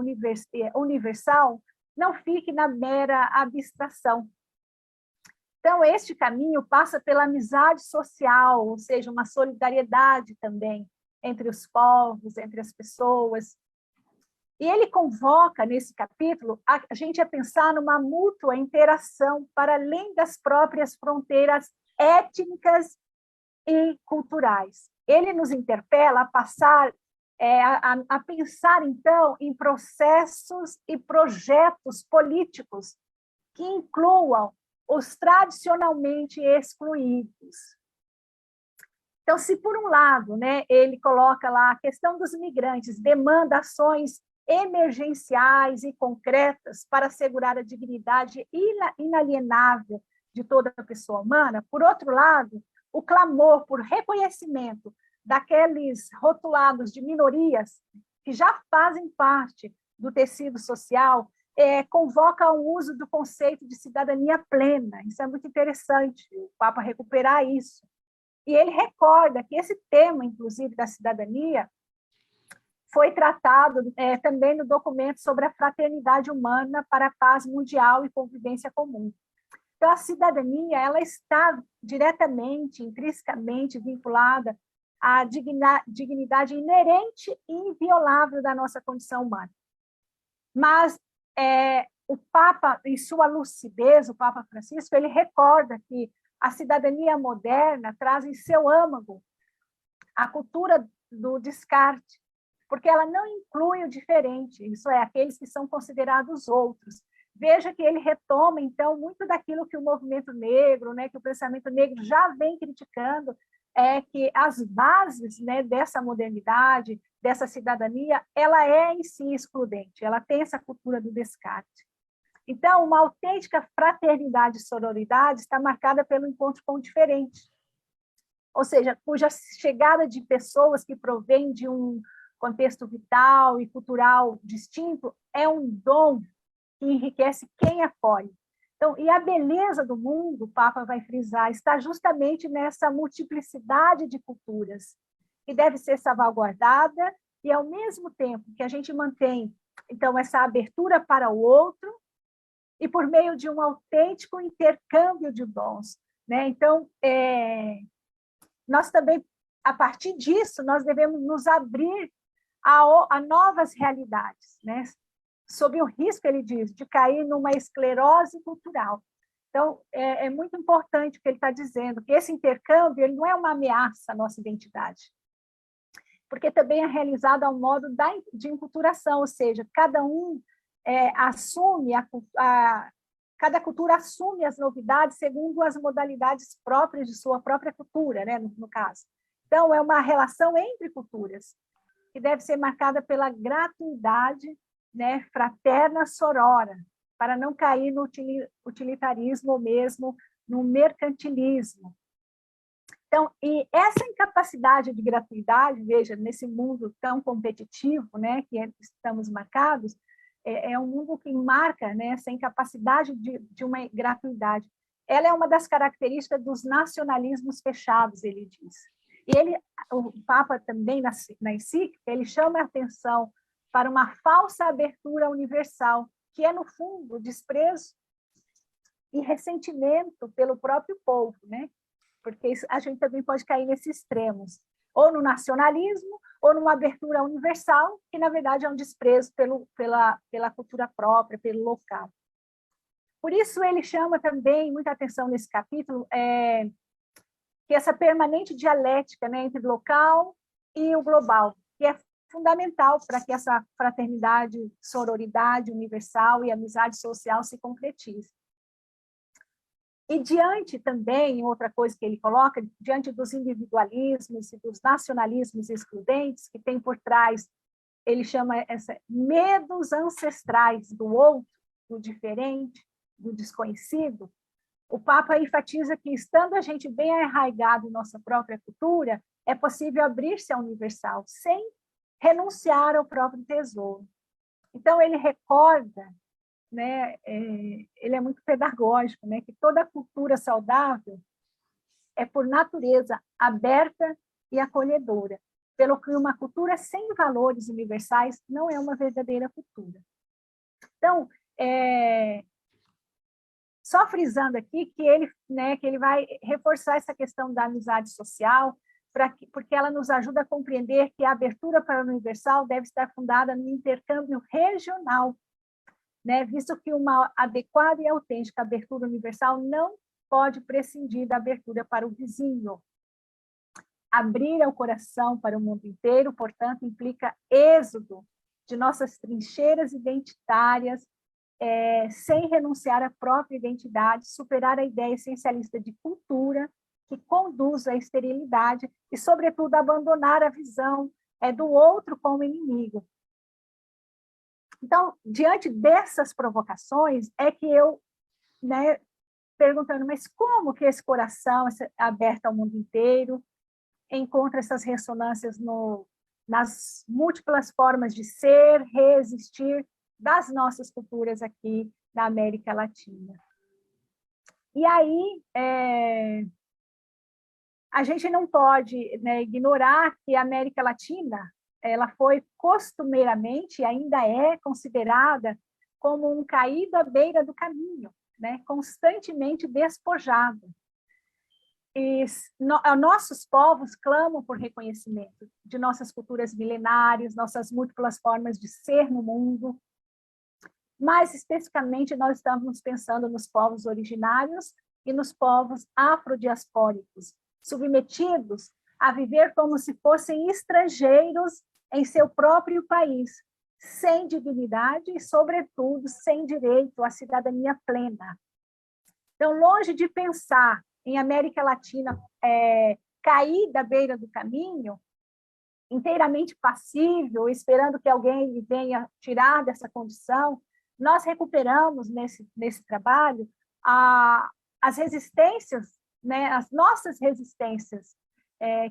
universal não fique na mera abstração. Então, este caminho passa pela amizade social, ou seja, uma solidariedade também entre os povos, entre as pessoas. E ele convoca, nesse capítulo, a gente a pensar numa mútua interação para além das próprias fronteiras étnicas e culturais. Ele nos interpela a passar, a pensar, então, em processos e projetos políticos que incluam os tradicionalmente excluídos. Então, se por um lado, né, ele coloca lá a questão dos migrantes, demanda ações emergenciais e concretas para assegurar a dignidade inalienável de toda a pessoa humana, por outro lado, o clamor por reconhecimento daqueles rotulados de minorias que já fazem parte do tecido social, convoca o uso do conceito de cidadania plena. Isso é muito interessante, o Papa recuperar isso. E ele recorda que esse tema, inclusive, da cidadania, foi tratado também no documento sobre a fraternidade humana para a paz mundial e convivência comum. Então, a cidadania ela está diretamente, intrinsecamente vinculada à dignidade inerente e inviolável da nossa condição humana. Mas o Papa, em sua lucidez, o Papa Francisco, ele recorda que a cidadania moderna traz em seu âmago a cultura do descarte, porque ela não inclui o diferente, isso é, aqueles que são considerados outros. Veja que ele retoma, então, muito daquilo que o movimento negro, né, que o pensamento negro já vem criticando, é que as bases, né, dessa modernidade, dessa cidadania, ela é em si excludente, ela tem essa cultura do descarte. Então, uma autêntica fraternidade e sororidade está marcada pelo encontro com o diferente, ou seja, cuja chegada de pessoas que provêm de um contexto vital e cultural distinto é um dom que enriquece quem acolhe. Então, e a beleza do mundo, o Papa vai frisar, está justamente nessa multiplicidade de culturas, que deve ser salvaguardada, e ao mesmo tempo que a gente mantém, então, essa abertura para o outro, e por meio de um autêntico intercâmbio de dons, né? Então, nós também, a partir disso, nós devemos nos abrir a novas realidades, né? Sob o risco, ele diz, de cair numa esclerose cultural. Então, é muito importante o que ele está dizendo, que esse intercâmbio ele não é uma ameaça à nossa identidade, porque também é realizado ao modo de enculturação, ou seja, cada um assume, cada cultura assume as novidades segundo as modalidades próprias de sua própria cultura, né, no caso. Então, é uma relação entre culturas, que deve ser marcada pela gratuidade, né, fraterna sorora, para não cair no utilitarismo ou mesmo no mercantilismo. Então, e essa incapacidade de gratuidade, veja, nesse mundo tão competitivo, né, que estamos marcados, é um mundo que marca, né, essa incapacidade de uma gratuidade. Ela é uma das características dos nacionalismos fechados, ele diz. E o Papa também, na encíclica, ele chama a atenção para uma falsa abertura universal, que é, no fundo, desprezo e ressentimento pelo próprio povo, né? Porque a gente também pode cair nesses extremos, ou no nacionalismo, ou numa abertura universal, que, na verdade, é um desprezo pela cultura própria, pelo local. Por isso, ele chama também muita atenção nesse capítulo, que essa permanente dialética, né, entre o local e o global, que é fundamental para que essa fraternidade, sororidade universal e amizade social se concretize. E diante também, outra coisa que ele coloca, diante dos individualismos e dos nacionalismos excludentes, que tem por trás, ele chama medos ancestrais do outro, do diferente, do desconhecido, o Papa enfatiza que, estando a gente bem arraigado em nossa própria cultura, é possível abrir-se ao universal, sem renunciar ao próprio tesouro. Então, ele recorda, né, ele é muito pedagógico, né, que toda cultura saudável é, por natureza, aberta e acolhedora, pelo que uma cultura sem valores universais não é uma verdadeira cultura. Então, só frisando aqui que ele vai reforçar essa questão da amizade social, porque ela nos ajuda a compreender que a abertura para o universal deve estar fundada no intercâmbio regional, né? Visto que uma adequada e autêntica abertura universal não pode prescindir da abertura para o vizinho. Abrir o coração para o mundo inteiro, portanto, implica êxodo de nossas trincheiras identitárias, sem renunciar à própria identidade, superar a ideia essencialista de cultura que conduz à esterilidade e, sobretudo, abandonar a visão do outro como inimigo. Então, diante dessas provocações, é que eu, né, perguntando, mas como que esse coração aberto ao mundo inteiro encontra essas ressonâncias nas múltiplas formas de ser, resistir das nossas culturas aqui na América Latina. E aí, a gente não pode, né, ignorar que a América Latina ela foi costumeiramente, e ainda é considerada como um caído à beira do caminho, né, constantemente despojado. E nossos povos clamam por reconhecimento de nossas culturas milenares, nossas múltiplas formas de ser no mundo. Mais especificamente, nós estamos pensando nos povos originários e nos povos afrodiaspóricos, submetidos a viver como se fossem estrangeiros em seu próprio país, sem dignidade e, sobretudo, sem direito à cidadania plena. Então, longe de pensar em América Latina cair da beira do caminho, inteiramente passível, esperando que alguém venha tirar dessa condição, nós recuperamos nesse trabalho as resistências, né, as nossas resistências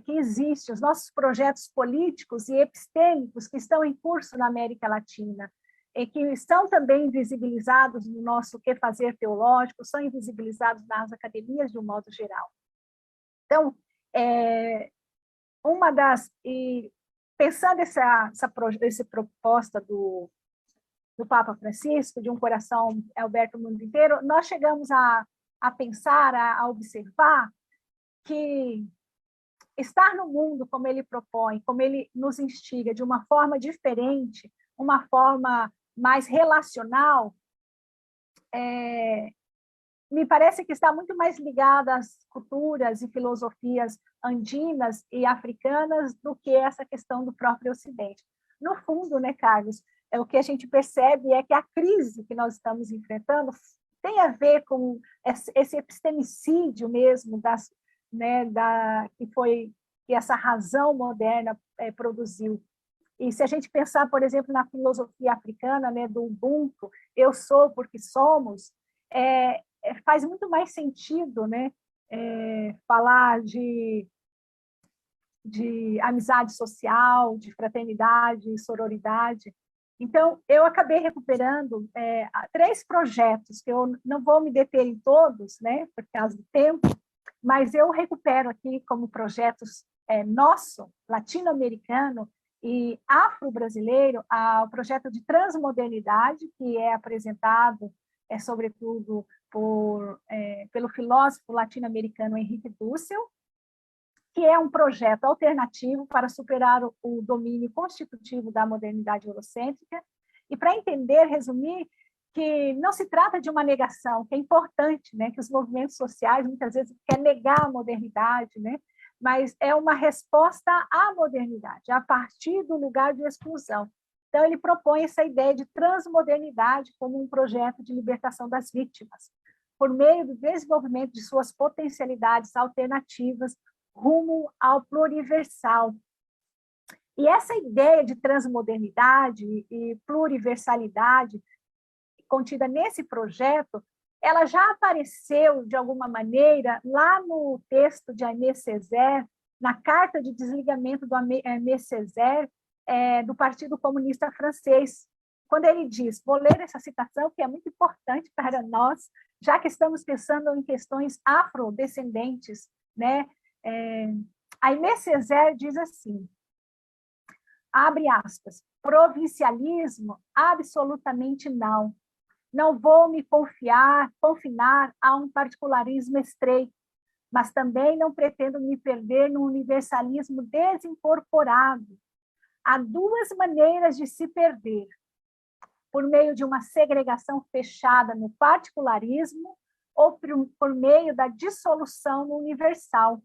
que existem, os nossos projetos políticos e epistêmicos que estão em curso na América Latina, e que estão também invisibilizados no nosso que fazer teológico, são invisibilizados nas academias de um modo geral. Então, pensando essa proposta do Papa Francisco, de um coração aberto ao mundo inteiro, nós chegamos a pensar, a observar que estar no mundo como ele propõe, como ele nos instiga, de uma forma diferente, uma forma mais relacional, me parece que está muito mais ligada às culturas e filosofias andinas e africanas do que essa questão do próprio Ocidente. No fundo, né, Carlos, o que a gente percebe é que a crise que nós estamos enfrentando tem a ver com esse epistemicídio mesmo que essa razão moderna produziu. E se a gente pensar, por exemplo, na filosofia africana, né, do Ubuntu, eu sou porque somos, faz muito mais sentido, né, falar de amizade social, de fraternidade e sororidade. Então, eu acabei recuperando 3 projetos, que eu não vou me deter em todos, né, por causa do tempo, mas eu recupero aqui como projetos nosso, latino-americano e afro-brasileiro, o projeto de transmodernidade, que é apresentado, sobretudo, pelo filósofo latino-americano Henrique Dussel, que é um projeto alternativo para superar o domínio constitutivo da modernidade eurocêntrica, e para entender, resumir, que não se trata de uma negação, que é importante, né, que os movimentos sociais muitas vezes querem negar a modernidade, né, mas é uma resposta à modernidade, a partir do lugar de exclusão. Então, ele propõe essa ideia de transmodernidade como um projeto de libertação das vítimas, por meio do desenvolvimento de suas potencialidades alternativas rumo ao pluriversal. E essa ideia de transmodernidade e pluriversalidade contida nesse projeto, ela já apareceu, de alguma maneira, lá no texto de Aimé Césaire, na carta de desligamento do Aimé Césaire, do Partido Comunista Francês, quando ele diz, vou ler essa citação, que é muito importante para nós, já que estamos pensando em questões afrodescendentes, né? Aimé Césaire diz assim, abre aspas, provincialismo, absolutamente não. Não vou me confinar a um particularismo estreito, mas também não pretendo me perder no universalismo desincorporado. Há 2 maneiras de se perder, por meio de uma segregação fechada no particularismo ou por meio da dissolução no universal.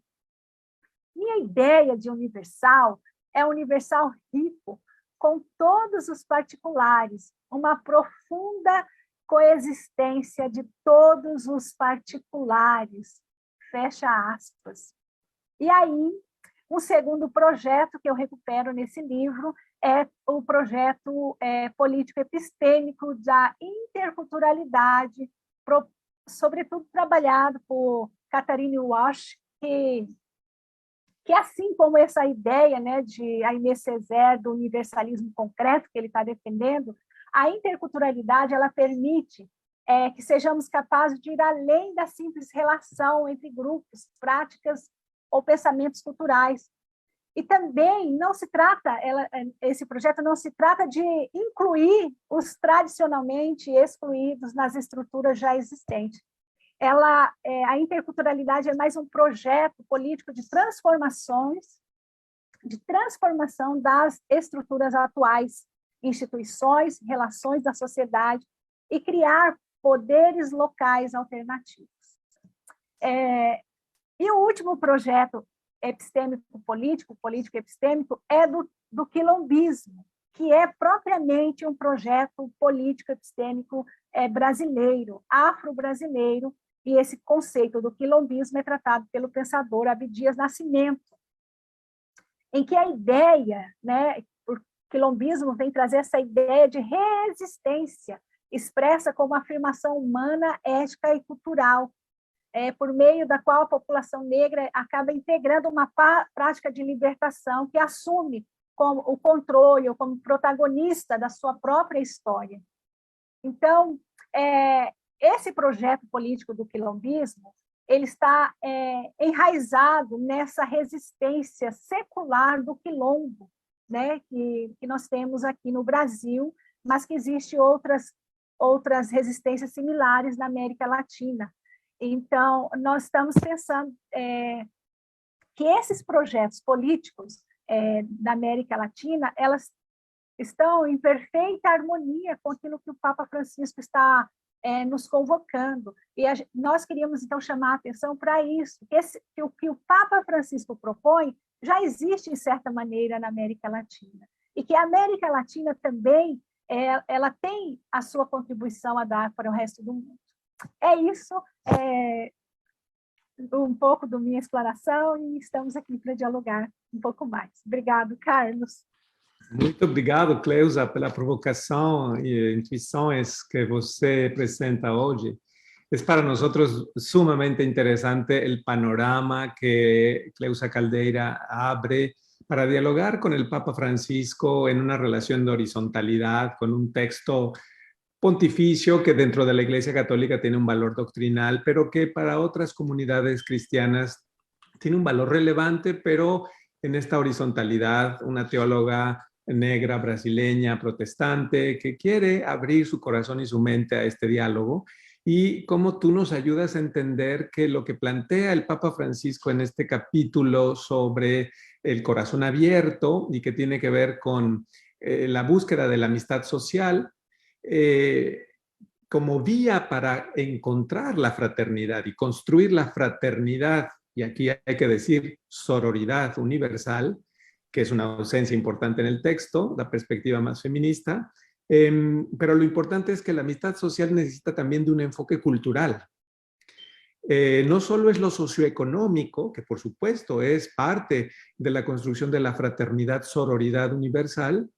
Minha ideia de universal é um universal rico, com todos os particulares, uma profunda coexistência de todos os particulares, fecha aspas. E aí, um segundo projeto que eu recupero nesse livro é o projeto político-epistêmico da interculturalidade, sobretudo trabalhado por Catherine Walsh, que assim como essa ideia, né, de Aimé Césaire do universalismo concreto que ele está defendendo, a interculturalidade ela permite que sejamos capazes de ir além da simples relação entre grupos, práticas ou pensamentos culturais. E também não se trata, esse projeto não se trata de incluir os tradicionalmente excluídos nas estruturas já existentes. A interculturalidade é mais um projeto político de transformação das estruturas atuais, instituições, relações da sociedade, e criar poderes locais alternativos. E o último projeto epistêmico-político, político-epistêmico, é do do quilombismo, que é propriamente um projeto político epistêmico brasileiro, afro-brasileiro, e esse conceito do quilombismo é tratado pelo pensador Abdias Nascimento, em que a ideia, né, o quilombismo vem trazer essa ideia de resistência, expressa como afirmação humana, ética e cultural, por meio da qual a população negra acaba integrando uma prática de libertação que assume como o controle ou como protagonista da sua própria história. Então, esse projeto político do quilombismo, ele está enraizado nessa resistência secular do quilombo, né, que nós temos aqui no Brasil, mas que existem outras resistências similares na América Latina. Então, nós estamos pensando que esses projetos políticos da América Latina, elas estão em perfeita harmonia com aquilo que o Papa Francisco está nos convocando. E nós queríamos, então, chamar a atenção para isso, que o que o Papa Francisco propõe já existe, de certa maneira, na América Latina. E que a América Latina também ela tem a sua contribuição a dar para o resto do mundo. É isso, um pouco da minha exploração, e estamos aqui para dialogar um pouco mais. Obrigado, Carlos. Muito obrigado, Cleusa, pela provocação e intuições que você apresenta hoje. Es para nosotros sumamente interesante el panorama que Cleusa Caldeira abre para dialogar con el Papa Francisco en una relación de horizontalidad, con un texto pontificio que dentro de la Iglesia Católica tiene un valor doctrinal, pero que para otras comunidades cristianas tiene un valor relevante, pero en esta horizontalidad, una teóloga negra, brasileña, protestante, que quiere abrir su corazón y su mente a este diálogo, y cómo tú nos ayudas a entender que lo que plantea el Papa Francisco en este capítulo sobre el corazón abierto y que tiene que ver con la búsqueda de la amistad social, como vía para encontrar la fraternidad y construir la fraternidad, y aquí hay que decir sororidad universal, que es una ausencia importante en el texto, la perspectiva más feminista, pero lo importante es que la amistad social necesita también de un enfoque cultural. No solo es lo socioeconómico, que por supuesto es parte de la construcción de la fraternidad, sororidad universal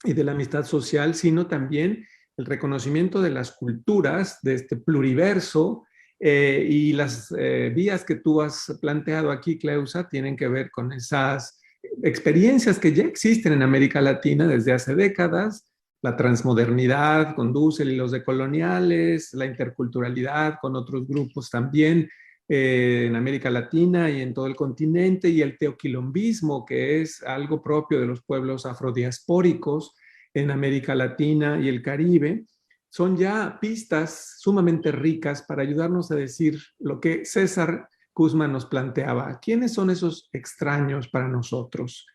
y de la amistad social, sino también el reconocimiento de las culturas, de este pluriverso, y las vías que tú has planteado aquí, Cleusa, tienen que ver con esas experiencias que ya existen en América Latina desde hace décadas, la transmodernidad con Dussel y los decoloniales, la interculturalidad con otros grupos también en América Latina y en todo el continente, y el teoquilombismo, que es algo propio de los pueblos afrodiaspóricos en América Latina y el Caribe, son ya pistas sumamente ricas para ayudarnos a decir lo que César Kuzma nos planteaba. ¿Quiénes son esos extraños para nosotros?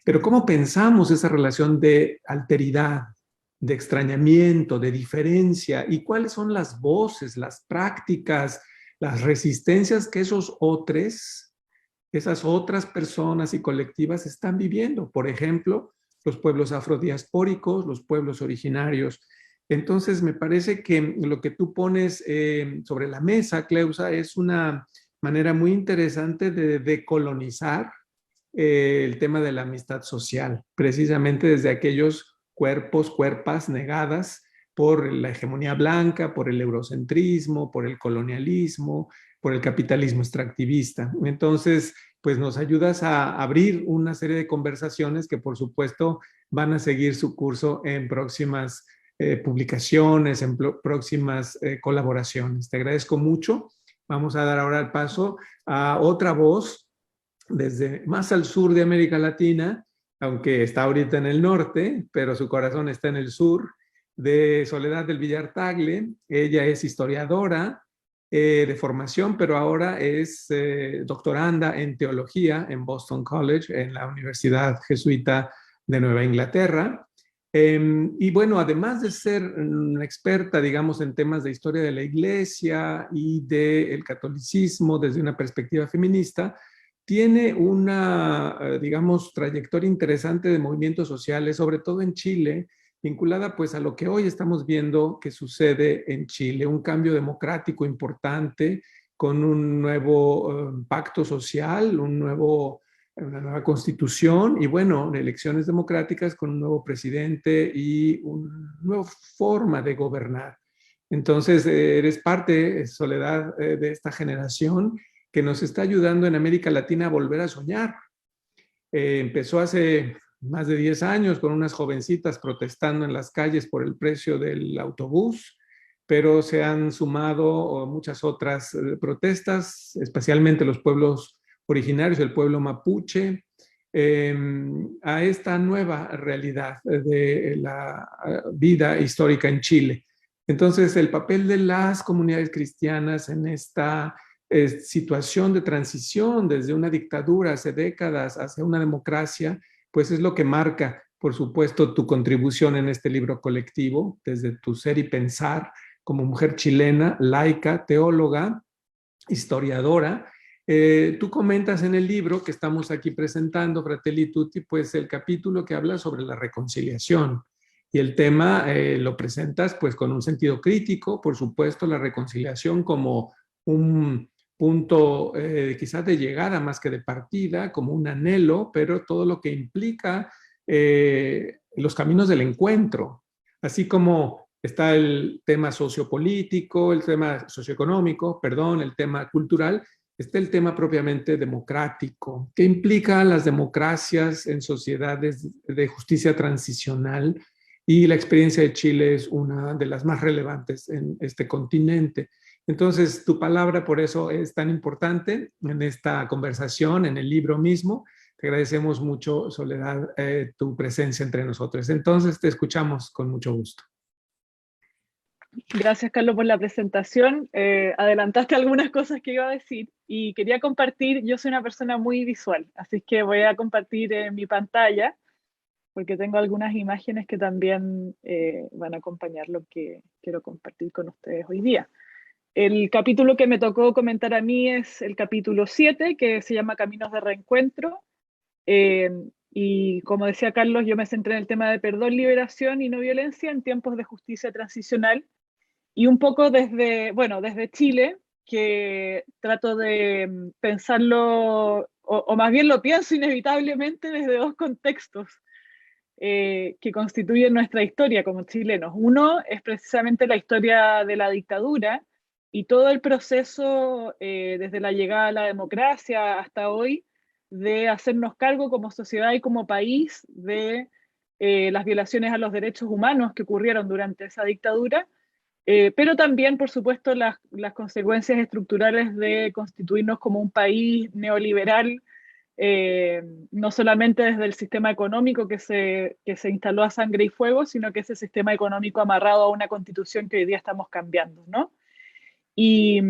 Pero ¿cómo pensamos esa relación de alteridad, de extrañamiento, de diferencia? ¿Y cuáles son las voces, las prácticas, las resistencias que esos otros, esas otras personas y colectivas están viviendo? Por ejemplo, los pueblos afrodiaspóricos, los pueblos originarios. Entonces, me parece que lo que tú pones sobre la mesa, Cleusa, es una manera muy interesante de decolonizar el tema de la amistad social, precisamente desde aquellos cuerpas negadas por la hegemonía blanca, por el eurocentrismo, por el colonialismo, por el capitalismo extractivista. Entonces, pues nos ayudas a abrir una serie de conversaciones que, por supuesto, van a seguir su curso en próximas publicaciones, en próximas colaboraciones. Te agradezco mucho. Vamos a dar ahora el paso a otra voz desde más al sur de América Latina, aunque está ahorita en el norte, pero su corazón está en el sur, de Soledad del Villar Tagle. Ella es historiadora de formación, pero ahora es doctoranda en teología en Boston College, en la Universidad Jesuita de Nueva Inglaterra. Y bueno, además de ser una experta, digamos, en temas de historia de la Iglesia y del catolicismo desde una perspectiva feminista, tiene una, digamos, trayectoria interesante de movimientos sociales, sobre todo en Chile, vinculada pues a lo que hoy estamos viendo que sucede en Chile, un cambio democrático importante con un nuevo pacto social, una nueva constitución y bueno, elecciones democráticas con un nuevo presidente y una nueva forma de gobernar. Entonces, eres parte, Soledad, de esta generación que nos está ayudando en América Latina a volver a soñar. Empezó hace más de 10 años con unas jovencitas protestando en las calles por el precio del autobús, pero se han sumado muchas otras protestas, especialmente los pueblos originarios, el pueblo mapuche, a esta nueva realidad de la vida histórica en Chile. Entonces, el papel de las comunidades cristianas en esta situación de transición desde una dictadura hace décadas hacia una democracia, pues es lo que marca, por supuesto, tu contribución en este libro colectivo, desde tu ser y pensar como mujer chilena, laica, teóloga, historiadora. Tú comentas en el libro que estamos aquí presentando, Fratelli Tutti, pues el capítulo que habla sobre la reconciliación. Y el tema lo presentas pues con un sentido crítico, por supuesto, la reconciliación como un punto quizás de llegada más que de partida, como un anhelo, pero todo lo que implica los caminos del encuentro, así como está el tema sociopolítico, el tema socioeconómico, perdón, el tema cultural, está el tema propiamente democrático, que implica las democracias en sociedades de justicia transicional, y la experiencia de Chile es una de las más relevantes en este continente. Entonces, tu palabra por eso es tan importante en esta conversación, en el libro mismo. Te agradecemos mucho, Soledad, tu presencia entre nosotros. Entonces, te escuchamos con mucho gusto. Gracias, Carlos, por la presentación. Adelantaste algunas cosas que iba a decir y quería compartir. Yo soy una persona muy visual, así que voy a compartir mi pantalla porque tengo algunas imágenes que también van a acompañar lo que quiero compartir con ustedes hoy día. El capítulo que me tocó comentar a mí es el capítulo 7, que se llama Caminos de Reencuentro. Y como decía Carlos, yo me centré en el tema de perdón, liberación y no violencia en tiempos de justicia transicional. Y un poco desde Chile, que trato de pensarlo, o más bien lo pienso inevitablemente desde dos contextos que constituyen nuestra historia como chilenos. Uno es precisamente la historia de la dictadura y todo el proceso desde la llegada a la democracia hasta hoy de hacernos cargo como sociedad y como país de las violaciones a los derechos humanos que ocurrieron durante esa dictadura, pero también, por supuesto, las consecuencias estructurales de constituirnos como un país neoliberal, no solamente desde el sistema económico que se instaló a sangre y fuego, sino que ese sistema económico amarrado a una constitución que hoy día estamos cambiando, ¿no? Y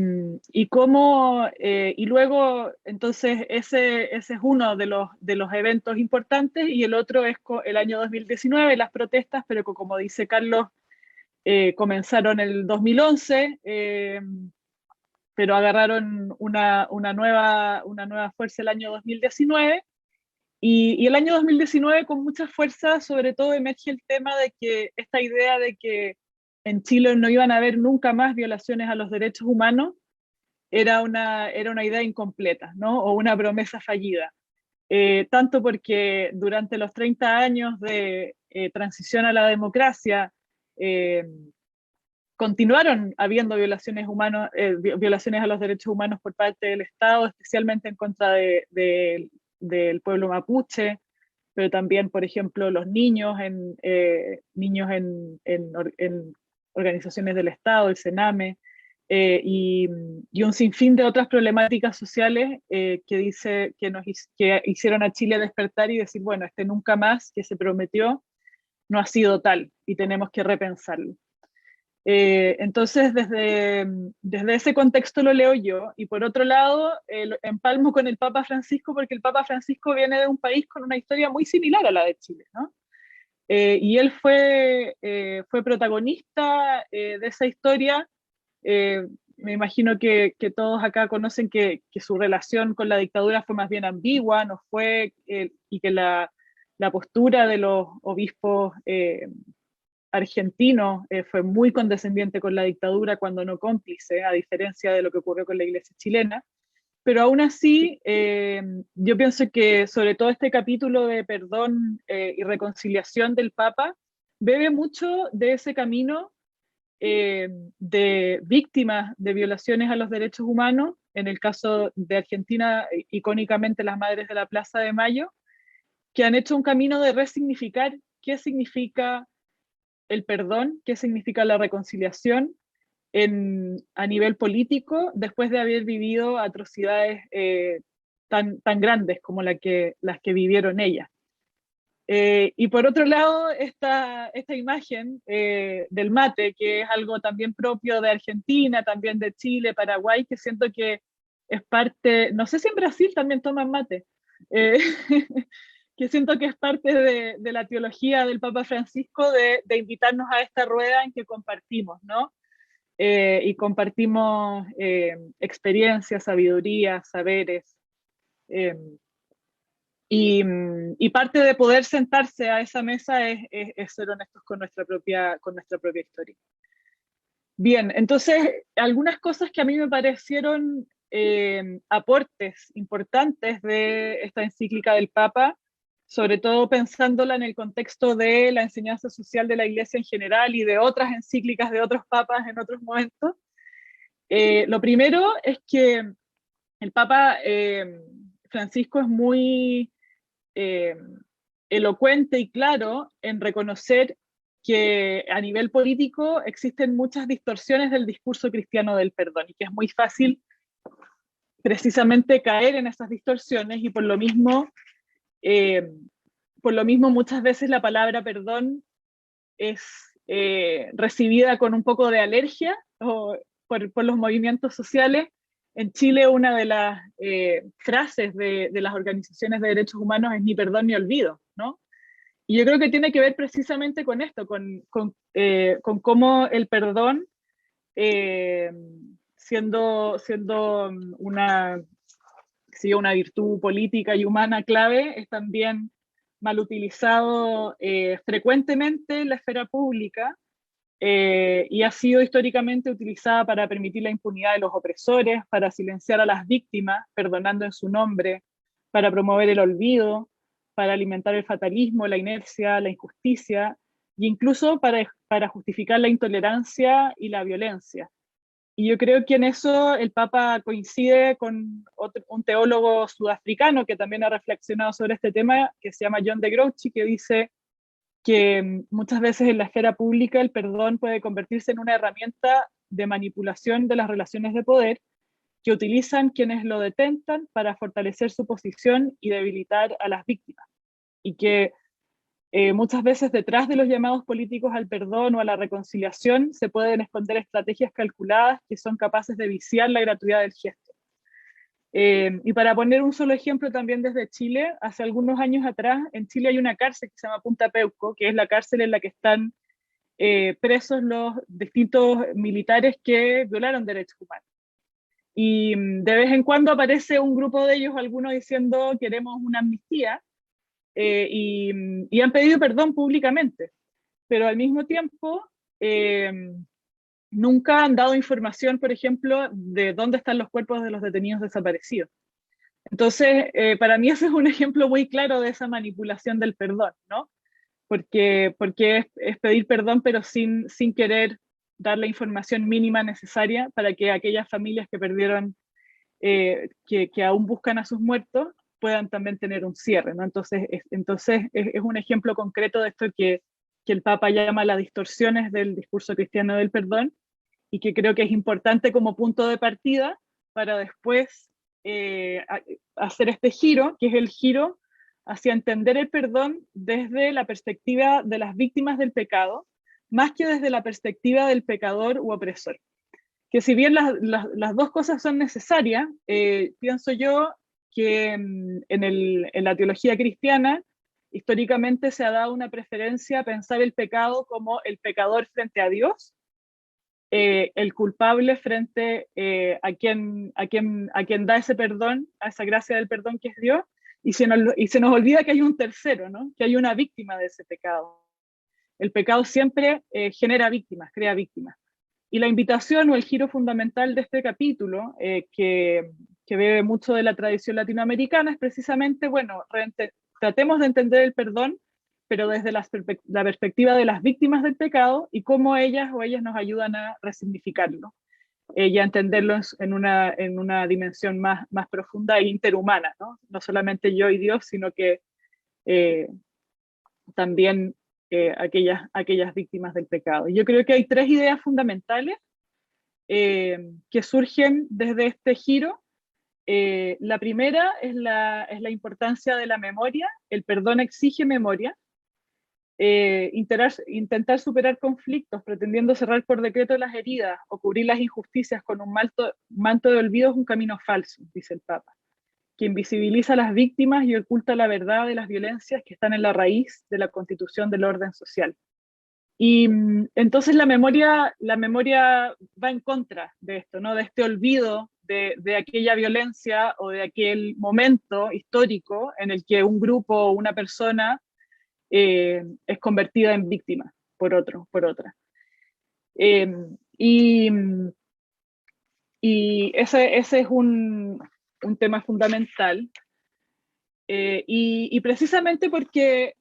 luego, entonces, ese es uno de los eventos importantes, y el otro es el año 2019, las protestas, pero como dice Carlos, comenzaron el 2011, pero agarraron una nueva fuerza el año 2019, y el año 2019 con mucha fuerza sobre todo emerge el tema de que esta idea de que en Chile no iban a haber nunca más violaciones a los derechos humanos era una idea incompleta, ¿no? O una promesa fallida. Tanto porque durante los 30 años de transición a la democracia, continuaron habiendo violaciones a los derechos humanos por parte del Estado, especialmente en contra del pueblo mapuche, pero también, por ejemplo, los niños en organizaciones del Estado, el CENAME, y un sinfín de otras problemáticas sociales que hicieron a Chile despertar y decir, bueno, este nunca más que se prometió no ha sido tal y tenemos que repensarlo. Entonces, desde ese contexto lo leo yo, y por otro lado, empalmo con el Papa Francisco, porque el Papa Francisco viene de un país con una historia muy similar a la de Chile, ¿no? Y él fue protagonista de esa historia me imagino que todos acá conocen que su relación con la dictadura fue más bien ambigua, no fue, y que la postura de los obispos argentinos fue muy condescendiente con la dictadura, cuando no cómplice, a diferencia de lo que ocurrió con la iglesia chilena. Pero aún así, yo pienso que sobre todo este capítulo de perdón y reconciliación del Papa bebe mucho de ese camino de víctimas de violaciones a los derechos humanos, en el caso de Argentina, icónicamente las Madres de la Plaza de Mayo, que han hecho un camino de resignificar qué significa el perdón, qué significa la reconciliación a nivel político, después de haber vivido atrocidades tan grandes como las que vivieron ellas. Y por otro lado, esta imagen del mate, que es algo también propio de Argentina, también de Chile, Paraguay, que siento que es parte, no sé si en Brasil también toman mate, que siento que es parte de la teología del Papa Francisco de invitarnos a esta rueda en que compartimos, ¿no? Y compartimos experiencias, sabiduría, saberes. Y parte de poder sentarse a esa mesa es ser honestos con nuestra propia historia. Bien, entonces, algunas cosas que a mí me parecieron aportes importantes de esta encíclica del Papa, sobre todo pensándola en el contexto de la enseñanza social de la Iglesia en general y de otras encíclicas de otros papas en otros momentos. Lo primero es que el Papa Francisco es muy elocuente y claro en reconocer que a nivel político existen muchas distorsiones del discurso cristiano del perdón y que es muy fácil precisamente caer en esas distorsiones, y por lo mismo muchas veces la palabra perdón es recibida con un poco de alergia por los movimientos sociales. En Chile, una de las frases de las organizaciones de derechos humanos es ni perdón ni olvido, ¿no? Y yo creo que tiene que ver precisamente con esto, con cómo el perdón, siendo una virtud política y humana clave, es también mal utilizado frecuentemente en la esfera pública, y ha sido históricamente utilizada para permitir la impunidad de los opresores, para silenciar a las víctimas, perdonando en su nombre, para promover el olvido, para alimentar el fatalismo, la inercia, la injusticia, e incluso para justificar la intolerancia y la violencia. Y yo creo que en eso el Papa coincide con un teólogo sudafricano que también ha reflexionado sobre este tema, que se llama John de Grouchy, que dice que muchas veces en la esfera pública el perdón puede convertirse en una herramienta de manipulación de las relaciones de poder que utilizan quienes lo detentan para fortalecer su posición y debilitar a las víctimas. Y que muchas veces detrás de los llamados políticos al perdón o a la reconciliación se pueden esconder estrategias calculadas que son capaces de viciar la gratuidad del gesto. Y para poner un solo ejemplo también desde Chile, hace algunos años atrás, en Chile hay una cárcel que se llama Punta Peuco, que es la cárcel en la que están presos los distintos militares que violaron derechos humanos. Y de vez en cuando aparece un grupo de ellos, algunos diciendo queremos una amnistía, y han pedido perdón públicamente, pero al mismo tiempo nunca han dado información, por ejemplo, de dónde están los cuerpos de los detenidos desaparecidos. Entonces, para mí ese es un ejemplo muy claro de esa manipulación del perdón, ¿no? Porque es pedir perdón, pero sin querer dar la información mínima necesaria para que aquellas familias que perdieron, que aún buscan a sus muertos, puedan también tener un cierre, ¿no? Entonces es un ejemplo concreto de esto que el Papa llama las distorsiones del discurso cristiano del perdón, y que creo que es importante como punto de partida para después hacer este giro, que es el giro hacia entender el perdón desde la perspectiva de las víctimas del pecado, más que desde la perspectiva del pecador u opresor. Que si bien las dos cosas son necesarias, pienso yo que en la teología cristiana históricamente se ha dado una preferencia a pensar el pecado como el pecador frente a Dios, el culpable frente a quien da ese perdón, a esa gracia del perdón que es Dios, y se nos olvida que hay un tercero, ¿no? Que hay una víctima de ese pecado. El pecado siempre genera víctimas, crea víctimas. Y la invitación o el giro fundamental de este capítulo, que bebe mucho de la tradición latinoamericana, es precisamente, bueno, tratemos de entender el perdón, pero desde la perspectiva de las víctimas del pecado y cómo ellas nos ayudan a resignificarlo y a entenderlo en una dimensión más profunda e interhumana, ¿no? No solamente yo y Dios, sino que también aquellas víctimas del pecado. Y yo creo que hay 3 ideas fundamentales que surgen desde este giro. La primera es la importancia de la memoria. El perdón exige memoria. Intentar superar conflictos pretendiendo cerrar por decreto las heridas o cubrir las injusticias con un manto de olvido es un camino falso, dice el Papa, que invisibiliza a las víctimas y oculta la verdad de las violencias que están en la raíz de la constitución del orden social. Y entonces la memoria va en contra de esto, ¿no? De este olvido de aquella violencia o de aquel momento histórico en el que un grupo o una persona es convertida en víctima por otra. Y ese es un tema fundamental. Y precisamente porque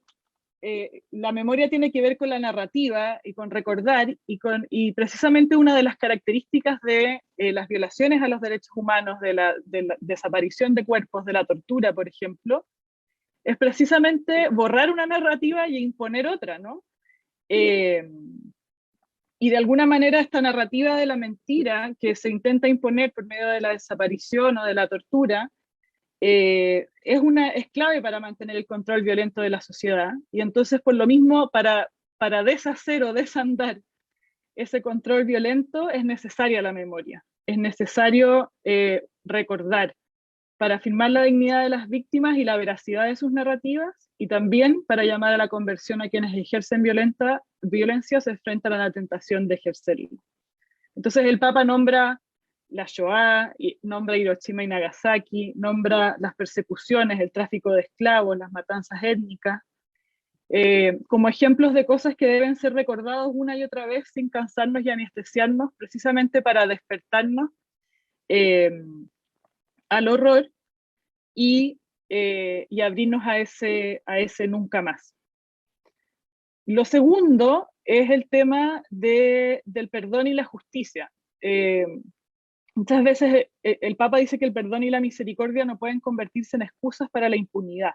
la memoria tiene que ver con la narrativa y con recordar, y precisamente una de las características de las violaciones a los derechos humanos, de la desaparición de cuerpos, de la tortura, por ejemplo, es precisamente borrar una narrativa y imponer otra, ¿no? Y de alguna manera esta narrativa de la mentira que se intenta imponer por medio de la desaparición o de la tortura es clave para mantener el control violento de la sociedad. Y entonces, por lo mismo, para deshacer o desandar ese control violento es necesaria la memoria, es necesario recordar, para afirmar la dignidad de las víctimas y la veracidad de sus narrativas, y también para llamar a la conversión a quienes ejercen violencia se enfrentan a la tentación de ejercerlo. Entonces el Papa nombra la Shoah, nombra Hiroshima y Nagasaki, nombra las persecuciones, el tráfico de esclavos, las matanzas étnicas, como ejemplos de cosas que deben ser recordados una y otra vez sin cansarnos y anestesiarnos, precisamente para despertarnos al horror y abrirnos a ese nunca más. Lo segundo es el tema del perdón y la justicia. Muchas veces el Papa dice que el perdón y la misericordia no pueden convertirse en excusas para la impunidad.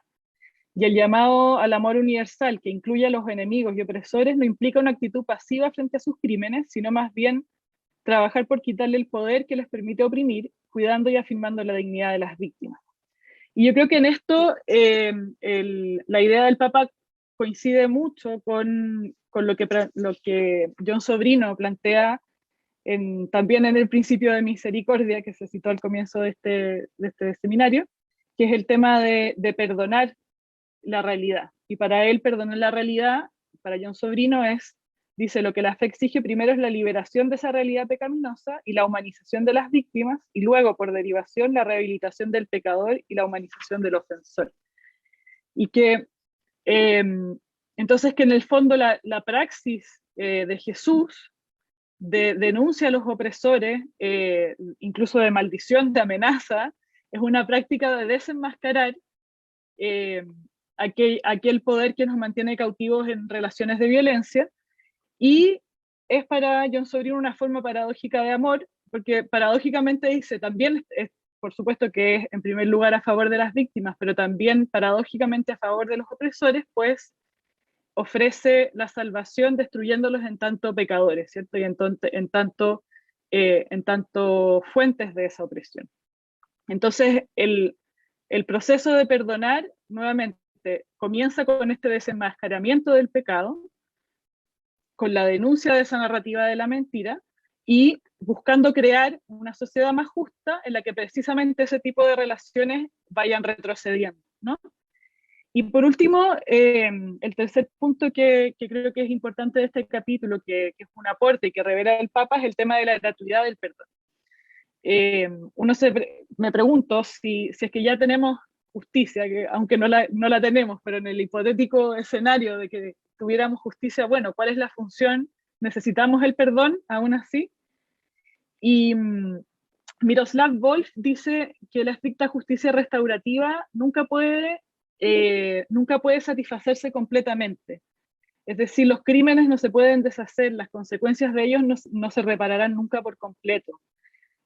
Y el llamado al amor universal, que incluye a los enemigos y opresores, no implica una actitud pasiva frente a sus crímenes, sino más bien trabajar por quitarle el poder que les permite oprimir, cuidando y afirmando la dignidad de las víctimas. Y yo creo que en esto la idea del Papa coincide mucho con lo que John Sobrino plantea también en el principio de misericordia, que se citó al comienzo de este seminario, que es el tema de perdonar la realidad. Y para él, perdonar la realidad, para John Sobrino, dice, lo que la fe exige primero es la liberación de esa realidad pecaminosa y la humanización de las víctimas, y luego, por derivación, la rehabilitación del pecador y la humanización del ofensor. Y que, entonces, que en el fondo la praxis de Jesús, de denuncia a los opresores, incluso de maldición, de amenaza, es una práctica de desenmascarar aquel poder que nos mantiene cautivos en relaciones de violencia, y es para John Sobrino una forma paradójica de amor, porque paradójicamente dice, también por supuesto que es en primer lugar a favor de las víctimas, pero también paradójicamente a favor de los opresores, pues ofrece la salvación destruyéndolos en tanto pecadores, ¿cierto? Y en tanto fuentes de esa opresión. Entonces, el proceso de perdonar, nuevamente, comienza con este desenmascaramiento del pecado, con la denuncia de esa narrativa de la mentira, y buscando crear una sociedad más justa en la que precisamente ese tipo de relaciones vayan retrocediendo, ¿no? Y por último, el tercer punto que creo que es importante de este capítulo, que es un aporte y que revela el Papa, es el tema de la gratuidad del perdón. Me pregunto si es que ya tenemos justicia, que aunque no la tenemos, pero en el hipotético escenario de que tuviéramos justicia, bueno, ¿cuál es la función? ¿Necesitamos el perdón aún así? Y Miroslav Volf dice que la estricta justicia restaurativa nunca puede satisfacerse completamente. Es decir, los crímenes no se pueden deshacer, las consecuencias de ellos no se repararán nunca por completo.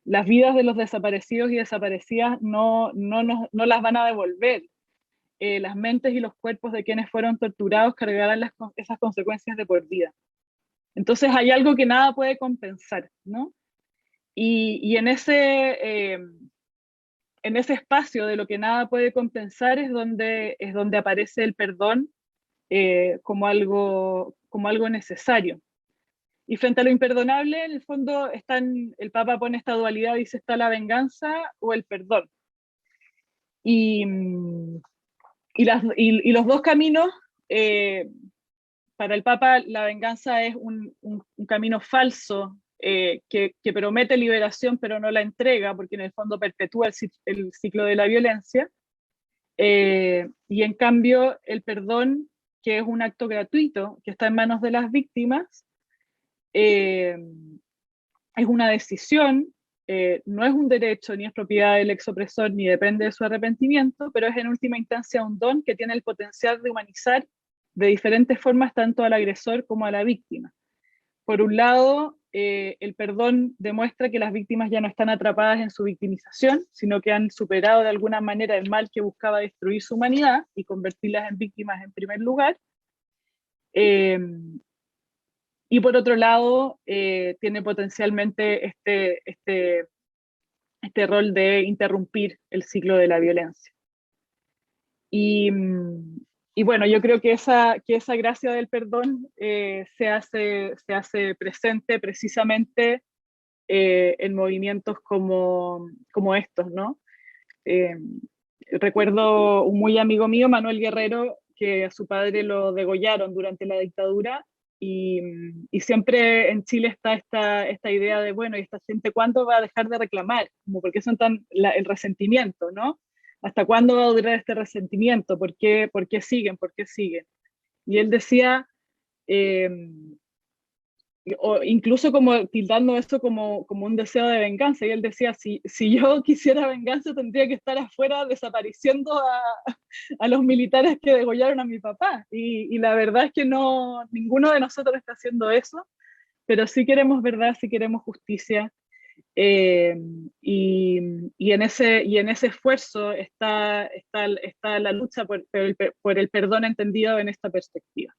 Las vidas de los desaparecidos y desaparecidas no las van a devolver. Las mentes y los cuerpos de quienes fueron torturados cargarán esas consecuencias de por vida. Entonces hay algo que nada puede compensar, ¿no? Y en ese espacio de lo que nada puede compensar es donde aparece el perdón como algo necesario. Y frente a lo imperdonable, en el fondo, el Papa pone esta dualidad, dice, está la venganza o el perdón. Y los dos caminos, para el Papa, la venganza es un camino falso, que promete liberación, pero no la entrega, porque en el fondo perpetúa el ciclo de la violencia. Y en cambio, el perdón, que es un acto gratuito, que está en manos de las víctimas, es una decisión, no es un derecho, ni es propiedad del exopresor, ni depende de su arrepentimiento, pero es en última instancia un don que tiene el potencial de humanizar de diferentes formas tanto al agresor como a la víctima. Por un lado, el perdón demuestra que las víctimas ya no están atrapadas en su victimización, sino que han superado de alguna manera el mal que buscaba destruir su humanidad y convertirlas en víctimas en primer lugar. Y por otro lado, tiene potencialmente este rol de interrumpir el ciclo de la violencia. Y bueno, yo creo que esa gracia del perdón se hace presente precisamente en movimientos como estos, ¿no? Recuerdo un muy amigo mío, Manuel Guerrero, que a su padre lo degollaron durante la dictadura, y siempre en Chile está esta idea de, bueno, ¿y esta gente cuándo va a dejar de reclamar? Como, ¿por qué son el resentimiento, ¿no? ¿Hasta cuándo va a durar este resentimiento? ¿Por qué siguen? ¿Por qué siguen? Y él decía, o incluso como tildando esto como un deseo de venganza, y él decía, si yo quisiera venganza tendría que estar afuera desapareciendo a los militares que degollaron a mi papá, y la verdad es que ninguno de nosotros está haciendo eso, pero sí queremos verdad, sí queremos justicia, y en ese esfuerzo está la lucha por el perdón entendido en esta perspectiva.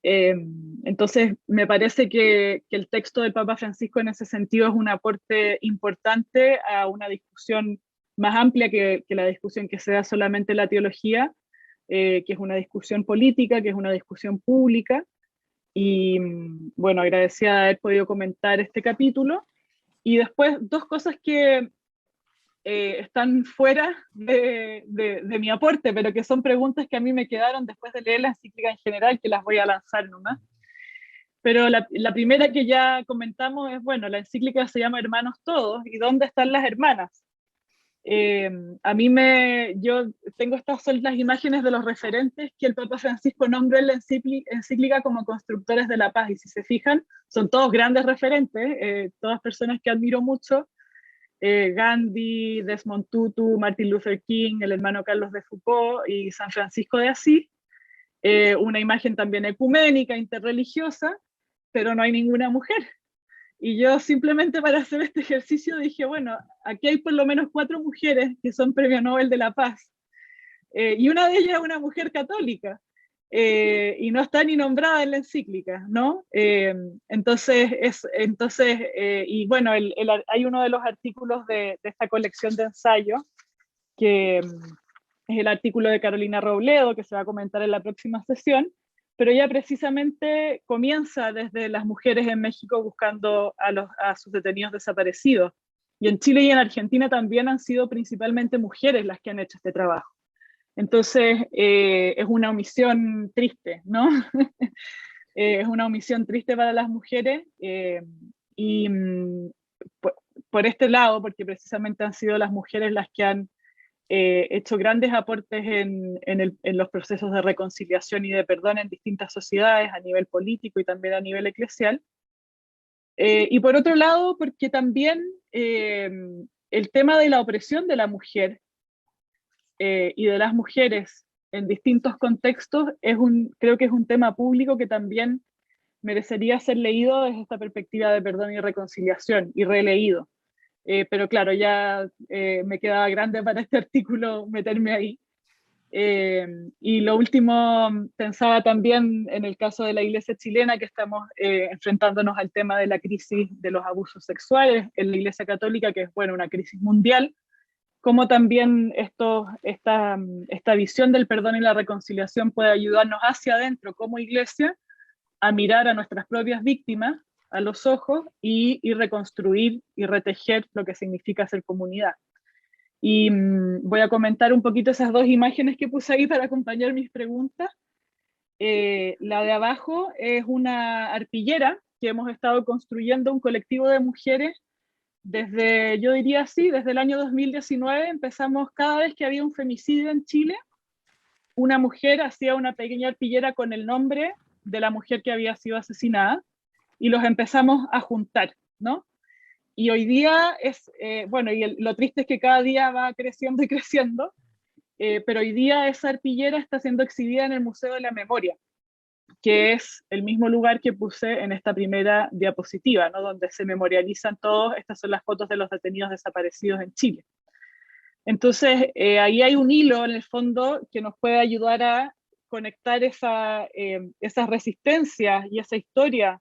Entonces, me parece que el texto del Papa Francisco en ese sentido es un aporte importante a una discusión más amplia que la discusión que se da solamente en la teología, que es una discusión política, que es una discusión pública. Y bueno, agradecida de haber podido comentar este capítulo. Y después, dos cosas que están fuera de mi aporte, pero que son preguntas que a mí me quedaron después de leer la encíclica en general, que las voy a lanzar nomás. Pero la primera que ya comentamos es, bueno, la encíclica se llama Hermanos Todos, ¿y dónde están las hermanas? Yo tengo estas son las imágenes de los referentes que el Papa Francisco nombró en la encíclica como constructores de la paz, y si se fijan, son todos grandes referentes, todas personas que admiro mucho, Gandhi, Desmond Tutu, Martin Luther King, el hermano Carlos de Foucault y San Francisco de Asís, una imagen también ecuménica, interreligiosa, pero no hay ninguna mujer. Y yo simplemente para hacer este ejercicio dije, bueno, aquí hay por lo menos 4 mujeres que son Premio Nobel de la Paz, y una de ellas es una mujer católica, y no está ni nombrada en la encíclica, ¿no? Y bueno, hay uno de los artículos de esta colección de ensayos, que es el artículo de Carolina Robledo, que se va a comentar en la próxima sesión, pero ella precisamente comienza desde las mujeres en México buscando a sus detenidos desaparecidos. Y en Chile y en Argentina también han sido principalmente mujeres las que han hecho este trabajo. Entonces, es una omisión triste, ¿no? Es una omisión triste para las mujeres y por este lado, porque precisamente han sido las mujeres las que han hecho grandes aportes en los procesos de reconciliación y de perdón en distintas sociedades a nivel político y también a nivel eclesial. Y por otro lado, porque también el tema de la opresión de la mujer y de las mujeres en distintos contextos creo que es un tema público que también merecería ser leído desde esta perspectiva de perdón y reconciliación y releído. Pero claro, ya me quedaba grande para este artículo meterme ahí. Y lo último, pensaba también en el caso de la Iglesia chilena, que estamos enfrentándonos al tema de la crisis de los abusos sexuales en la Iglesia Católica, que es, bueno, una crisis mundial, como también esta visión del perdón y la reconciliación puede ayudarnos hacia adentro como Iglesia a mirar a nuestras propias víctimas a los ojos y reconstruir y retejer lo que significa ser comunidad. Y voy a comentar un poquito esas dos imágenes que puse ahí para acompañar mis preguntas. La de abajo es una arpillera que hemos estado construyendo un colectivo de mujeres desde, yo diría así, desde el año 2019 empezamos cada vez que había un femicidio en Chile, una mujer hacía una pequeña arpillera con el nombre de la mujer que había sido asesinada y los empezamos a juntar, ¿no? Y hoy día es, bueno, y lo triste es que cada día va creciendo y creciendo, pero hoy día esa arpillera está siendo exhibida en el Museo de la Memoria, que es el mismo lugar que puse en esta primera diapositiva, ¿no? Donde se memorializan todos, estas son las fotos de los detenidos desaparecidos en Chile. Entonces, ahí hay un hilo en el fondo que nos puede ayudar a conectar esas resistencias y esa historia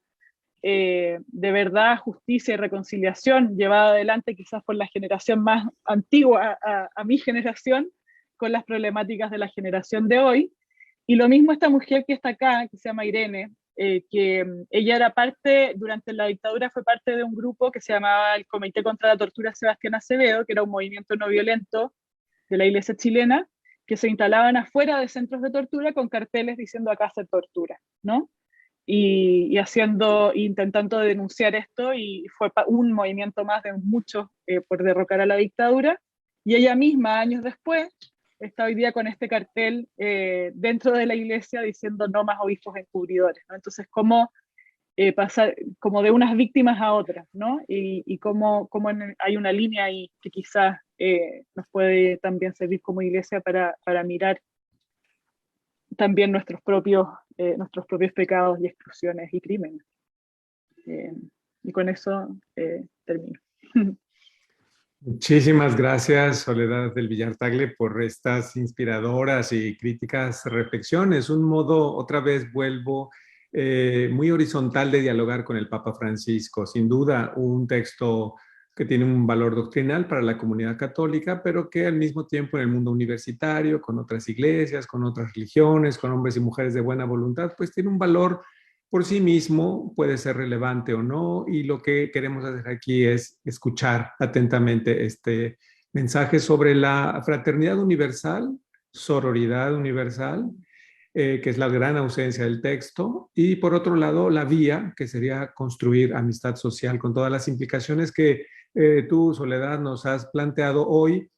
de verdad, justicia y reconciliación llevada adelante quizás por la generación más antigua a mi generación, con las problemáticas de la generación de hoy. Y lo mismo esta mujer que está acá, que se llama Irene, que ella era parte, durante la dictadura fue parte de un grupo que se llamaba el Comité contra la Tortura Sebastián Acevedo, que era un movimiento no violento de la Iglesia chilena, que se instalaban afuera de centros de tortura con carteles diciendo acá se tortura, ¿no? Y intentando denunciar esto, y fue un movimiento más de muchos por derrocar a la dictadura, y ella misma, años después, está hoy día con este cartel dentro de la iglesia diciendo no más obispos encubridores, ¿no? Entonces, cómo pasar como de unas víctimas a otras, ¿no? Y cómo hay una línea ahí que quizás nos puede también servir como iglesia para mirar también nuestros propios pecados y exclusiones y crímenes. Y con eso termino. Muchísimas gracias, Soledad del Villar Tagle, por estas inspiradoras y críticas reflexiones. Un modo, otra vez vuelvo, muy horizontal de dialogar con el Papa Francisco. Sin duda, un texto que tiene un valor doctrinal para la comunidad católica, pero que al mismo tiempo en el mundo universitario, con otras iglesias, con otras religiones, con hombres y mujeres de buena voluntad, pues tiene un valor por sí mismo, puede ser relevante o no, y lo que queremos hacer aquí es escuchar atentamente este mensaje sobre la fraternidad universal, sororidad universal, que es la gran ausencia del texto, y por otro lado la vía, que sería construir amistad social con todas las implicaciones que tú, Soledad, nos has planteado hoy,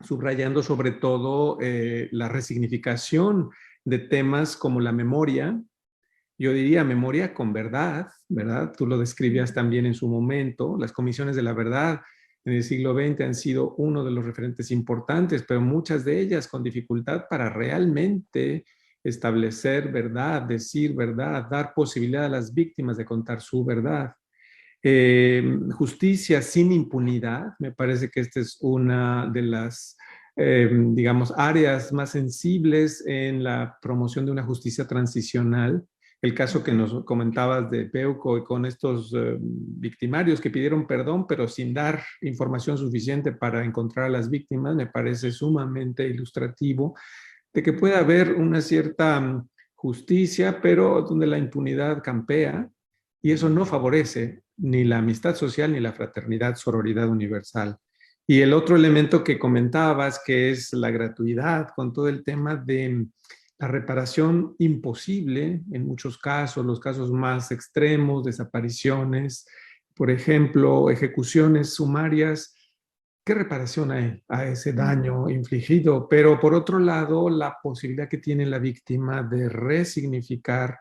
subrayando sobre todo la resignificación de temas como la memoria. Yo diría memoria con verdad, ¿verdad? Tú lo describías también en su momento. Las comisiones de la verdad en el siglo XX han sido uno de los referentes importantes, pero muchas de ellas con dificultad para realmente establecer verdad, decir verdad, dar posibilidad a las víctimas de contar su verdad. Justicia sin impunidad, me parece que esta es una de las, digamos, áreas más sensibles en la promoción de una justicia transicional. El caso que nos comentabas de Peuco con estos victimarios que pidieron perdón, pero sin dar información suficiente para encontrar a las víctimas, me parece sumamente ilustrativo de que puede haber una cierta justicia, pero donde la impunidad campea, y eso no favorece ni la amistad social ni la fraternidad, sororidad universal. Y el otro elemento que comentabas, que es la gratuidad, con todo el tema de la reparación imposible, en muchos casos, los casos más extremos, desapariciones, por ejemplo, ejecuciones sumarias. ¿Qué reparación hay a ese daño infligido? Pero por otro lado, la posibilidad que tiene la víctima de resignificar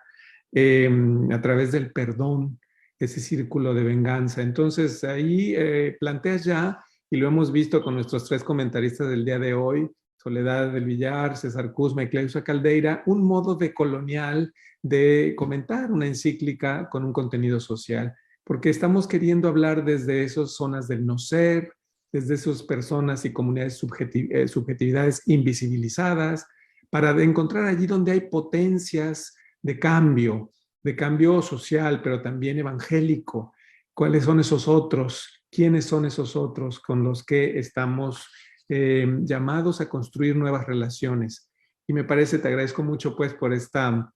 a través del perdón ese círculo de venganza. Entonces ahí planteas ya, y lo hemos visto con nuestros tres comentaristas del día de hoy, Soledad del Villar, César Cuzma y Cleusa Caldeira, un modo de colonial de comentar una encíclica con un contenido social, porque estamos queriendo hablar desde esas zonas del no ser, desde esas personas y comunidades subjetividades invisibilizadas, para encontrar allí donde hay potencias de cambio social, pero también evangélico. ¿Cuáles son esos otros? ¿Quiénes son esos otros con los que estamos llamados a construir nuevas relaciones? Y me parece, te agradezco mucho pues por esta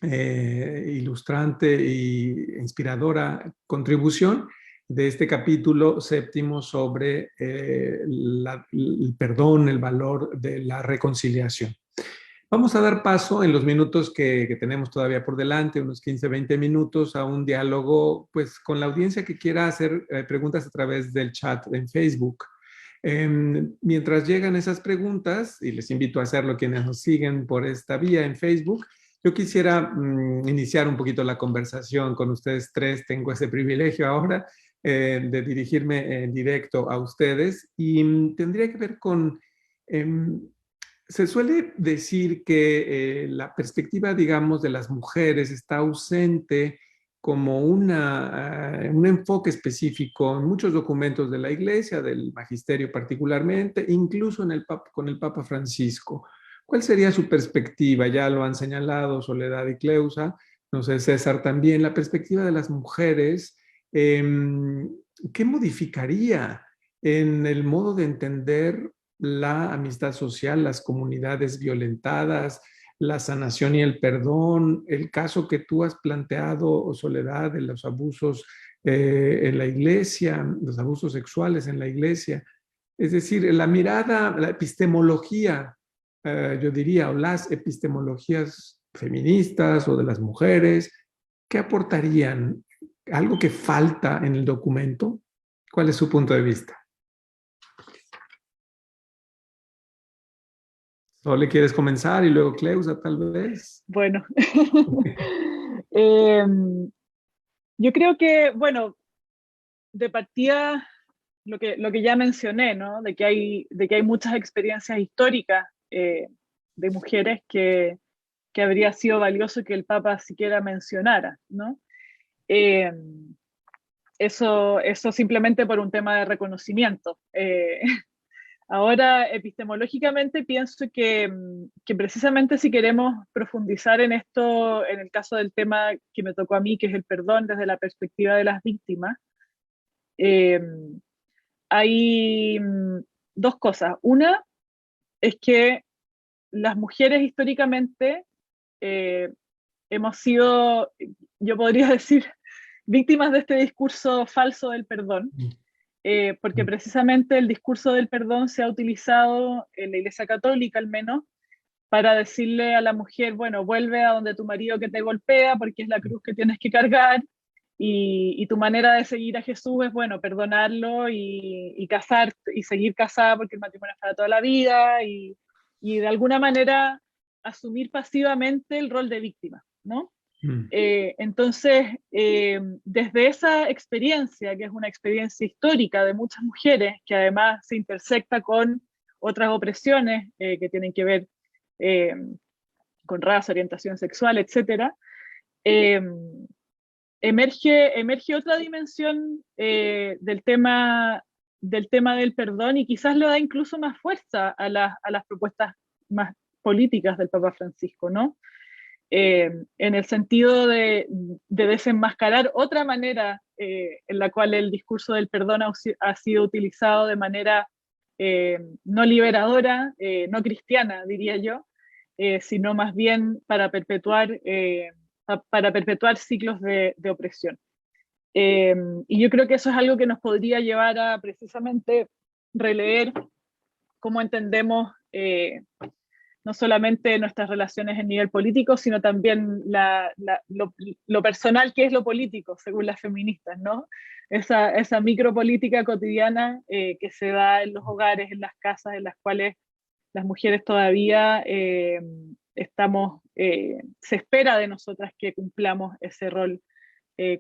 ilustrante e inspiradora contribución de este capítulo séptimo sobre el perdón, el valor de la reconciliación. Vamos a dar paso en los minutos que tenemos todavía por delante, unos 15, 20 minutos, a un diálogo pues, con la audiencia que quiera hacer preguntas a través del chat en Facebook. Mientras llegan esas preguntas, y les invito a hacerlo quienes nos siguen por esta vía en Facebook, yo quisiera iniciar un poquito la conversación con ustedes tres. Tengo ese privilegio ahora de dirigirme en directo a ustedes y tendría que ver con... se suele decir que la perspectiva, digamos, de las mujeres está ausente como un enfoque específico en muchos documentos de la Iglesia, del magisterio particularmente, incluso con el Papa Francisco. ¿Cuál sería su perspectiva? Ya lo han señalado Soledad y Cleusa, no sé, César también, la perspectiva de las mujeres. ¿Qué modificaría en el modo de entender la amistad social, las comunidades violentadas, la sanación y el perdón, el caso que tú has planteado, Soledad, de los abusos en la iglesia, los abusos sexuales en la iglesia? Es decir, la mirada, la epistemología, yo diría, o las epistemologías feministas o de las mujeres, ¿qué aportarían? ¿Algo que falta en el documento? ¿Cuál es su punto de vista? ¿Sole quieres comenzar y luego Cleusa tal vez? Bueno, yo creo que, bueno, de partida lo que ya mencioné, ¿no? De que hay muchas experiencias históricas de mujeres que habría sido valioso que el Papa siquiera mencionara, ¿no? Eso simplemente por un tema de reconocimiento. Ahora, epistemológicamente, pienso que precisamente si queremos profundizar en esto, en el caso del tema que me tocó a mí, que es el perdón desde la perspectiva de las víctimas, hay dos cosas. Una es que las mujeres históricamente hemos sido, yo podría decir, víctimas de este discurso falso del perdón. Porque precisamente el discurso del perdón se ha utilizado en la Iglesia Católica al menos para decirle a la mujer, bueno, vuelve a donde tu marido que te golpea porque es la cruz que tienes que cargar y tu manera de seguir a Jesús es, bueno, perdonarlo y casarte y seguir casada porque el matrimonio es para toda la vida y de alguna manera asumir pasivamente el rol de víctima, ¿no? Entonces, desde esa experiencia, que es una experiencia histórica de muchas mujeres, que además se intersecta con otras opresiones que tienen que ver con raza, orientación sexual, etc., emerge otra dimensión del tema del perdón y quizás le da incluso más fuerza a las propuestas más políticas del Papa Francisco, ¿no? En el sentido de desenmascarar otra manera en la cual el discurso del perdón ha sido utilizado de manera no liberadora, no cristiana, diría yo, sino más bien para perpetuar ciclos de opresión. Y yo creo que eso es algo que nos podría llevar a precisamente releer cómo entendemos no solamente nuestras relaciones en nivel político, sino también lo personal que es lo político, según las feministas, ¿no? Esa micropolítica cotidiana que se da en los hogares, en las casas, en las cuales las mujeres todavía se espera de nosotras que cumplamos ese rol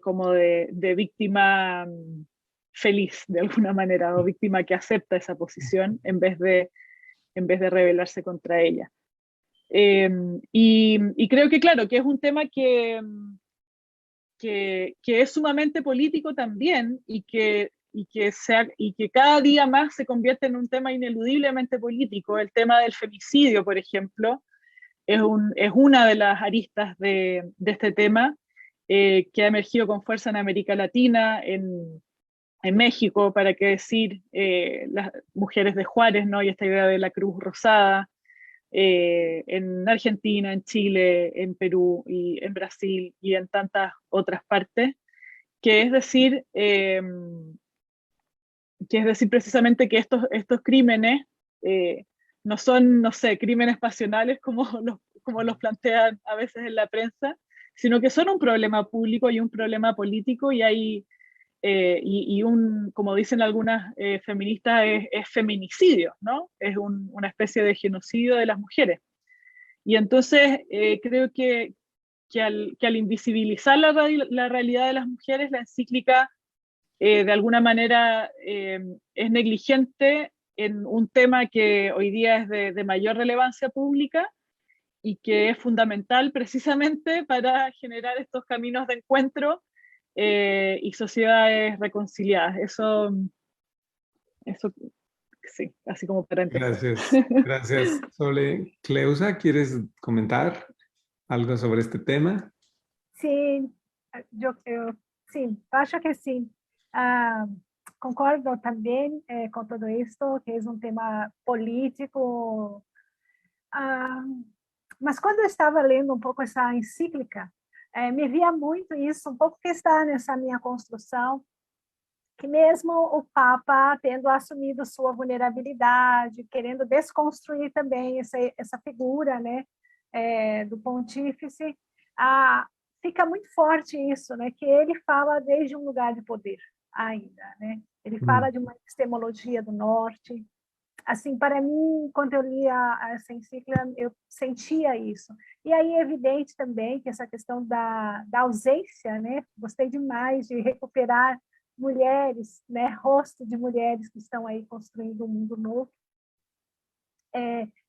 como de víctima feliz, de alguna manera, o víctima que acepta esa posición en vez de rebelarse contra ella. Y creo que, claro, que es un tema que es sumamente político también y que cada día más se convierte en un tema ineludiblemente político. El tema del femicidio, por ejemplo, es una de las aristas de este tema que ha emergido con fuerza en América Latina, en México, para qué decir, las mujeres de Juárez, ¿no? Y esta idea de la Cruz Rosada, en Argentina, en Chile, en Perú y en Brasil y en tantas otras partes, que es decir precisamente que estos crímenes no son, no sé, crímenes pasionales como los plantean a veces en la prensa, sino que son un problema público y un problema político, y hay como dicen algunas feministas, es feminicidio, ¿no? Es una especie de genocidio de las mujeres. Y entonces creo que al invisibilizar la realidad de las mujeres, la encíclica de alguna manera es negligente en un tema que hoy día es de mayor relevancia pública y que es fundamental precisamente para generar estos caminos de encuentro y sociedades reconciliadas. Eso sí, así como para empezar. Gracias, Sole. Cleusa, ¿quieres comentar algo sobre este tema? Sim, sim, acho que sim. Concordo também com tudo isso, que é um tema político. Mas quando eu estava lendo um pouco essa encíclica, me via muito isso, um pouco que está nessa minha construção, que mesmo o Papa tendo assumido sua vulnerabilidade, querendo desconstruir também essa figura, né, do pontífice, fica muito forte isso, né, que ele fala desde um lugar de poder ainda, né? Ele fala de uma epistemologia do norte. Assim, para mim, quando eu lia essa encíclica, eu sentia isso. E aí é evidente também que essa questão da ausência, né? Gostei demais de recuperar mulheres, né? Rosto de mulheres que estão aí construindo um mundo novo.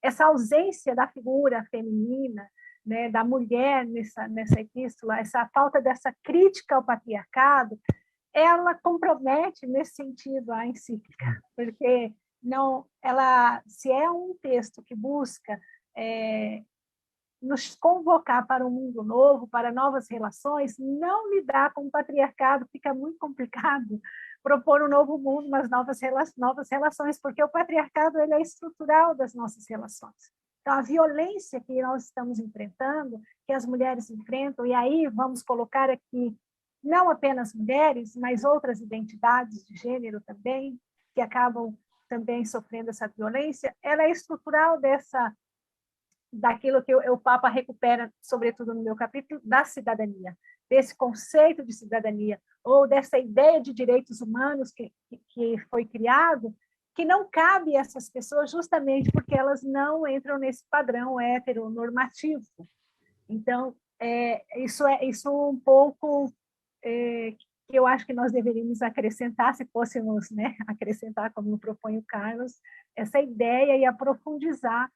Essa ausência da figura feminina, né? Da mulher nessa epístola, essa falta dessa crítica ao patriarcado, ela compromete nesse sentido a encíclica, porque se é um texto que busca nos convocar para um mundo novo, para novas relações, não lidar com o patriarcado fica muito complicado, propor um novo mundo, mas novas relações, porque o patriarcado ele é estrutural das nossas relações. Então, a violência que nós estamos enfrentando, que as mulheres enfrentam, e aí vamos colocar aqui não apenas mulheres, mas outras identidades de gênero também, que acabam também sofrendo essa violência, ela é estrutural daquilo que o Papa recupera, sobretudo no meu capítulo, da cidadania, desse conceito de cidadania, ou dessa ideia de direitos humanos que foi criado, que não cabe a essas pessoas justamente porque elas não entram nesse padrão heteronormativo. Então, isso um pouco que eu acho que nós deveríamos acrescentar, se fôssemos, né, acrescentar, como propõe o Carlos, essa ideia e aprofundar,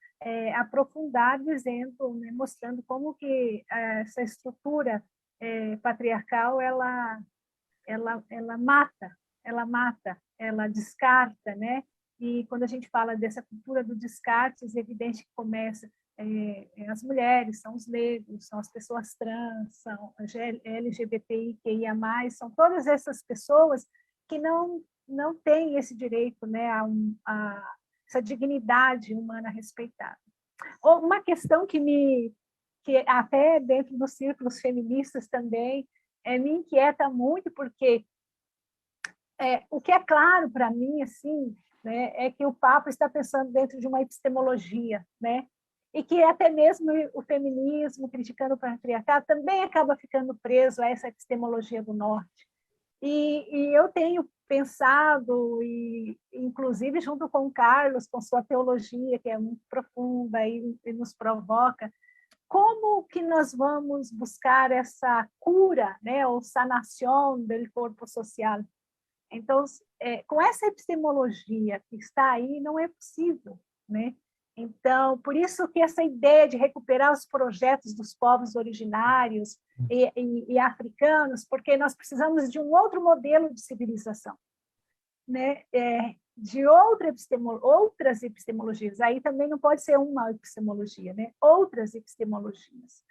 dizendo, né, mostrando como que essa estrutura patriarcal ela mata, ela descarta, né? E quando a gente fala dessa cultura do descarte, é evidente que começa as mulheres, são os negros, são as pessoas trans, são as LGBTIQIA+, são todas essas pessoas que não têm esse direito, né, a essa dignidade humana respeitada. Uma questão que até dentro dos círculos feministas também me inquieta muito, porque o que é claro para mim, assim, né, é que o Papa está pensando dentro de uma epistemologia, né, e que até mesmo o feminismo, criticando o patriarcado, também acaba ficando preso a essa epistemologia do norte. E eu tenho pensado, e inclusive junto com o Carlos, com sua teologia, que é muito profunda e nos provoca, como que nós vamos buscar essa cura, né, ou sanação do corpo social? Então, com essa epistemologia que está aí, não é possível, né? Então, por isso que essa ideia de recuperar os projetos dos povos originários e africanos, porque nós precisamos de um outro modelo de civilização, né? De outras epistemologias. Aí também não pode ser uma epistemologia, né? Outras epistemologias.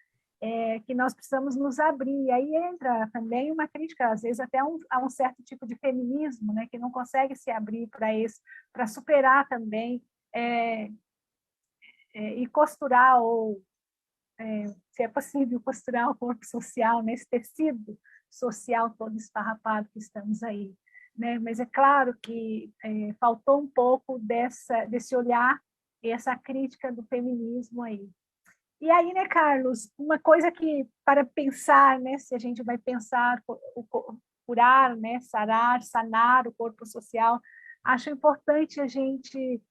Que nós precisamos nos abrir. E aí entra também uma crítica, às vezes até a um certo tipo de feminismo, né, que não consegue se abrir para superar também e costurar, ou se é possível, costurar o corpo social nesse tecido social todo esfarrapado que estamos aí. Né? Mas é claro que faltou um pouco desse olhar e essa crítica do feminismo aí. E aí, né, Carlos, uma coisa que, para pensar, né, se a gente vai pensar, curar, né, sanar o corpo social, acho importante a gente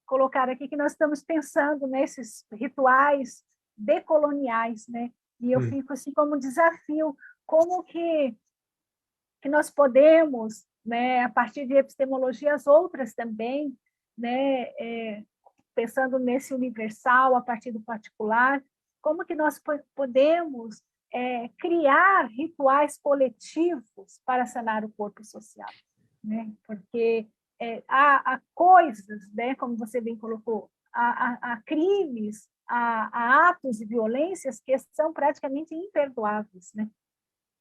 colocar aqui que nós estamos pensando nesses rituais decoloniais, né, e eu fico assim como desafio, como que nós podemos, né, a partir de epistemologias outras também, né, pensando nesse universal a partir do particular, como que nós podemos criar rituais coletivos para sanar o corpo social, né? Porque há coisas, né, como você bem colocou, há crimes, há atos de violências que são praticamente imperdoáveis, né,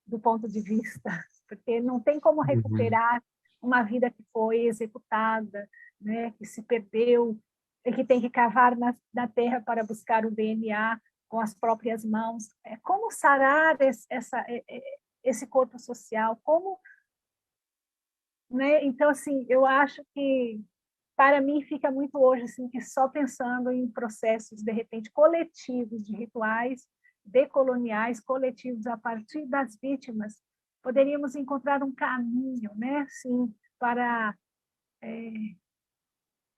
do ponto de vista, porque não tem como recuperar uma vida que foi executada, né, que se perdeu, que tem que cavar na terra para buscar o DNA com as próprias mãos. Como sarar esse corpo social? Como, né? Então, assim, eu acho que, para mim, fica muito hoje assim, que só pensando em processos, de repente, coletivos de rituais decoloniais, coletivos a partir das vítimas, poderíamos encontrar um caminho, né? Assim, para...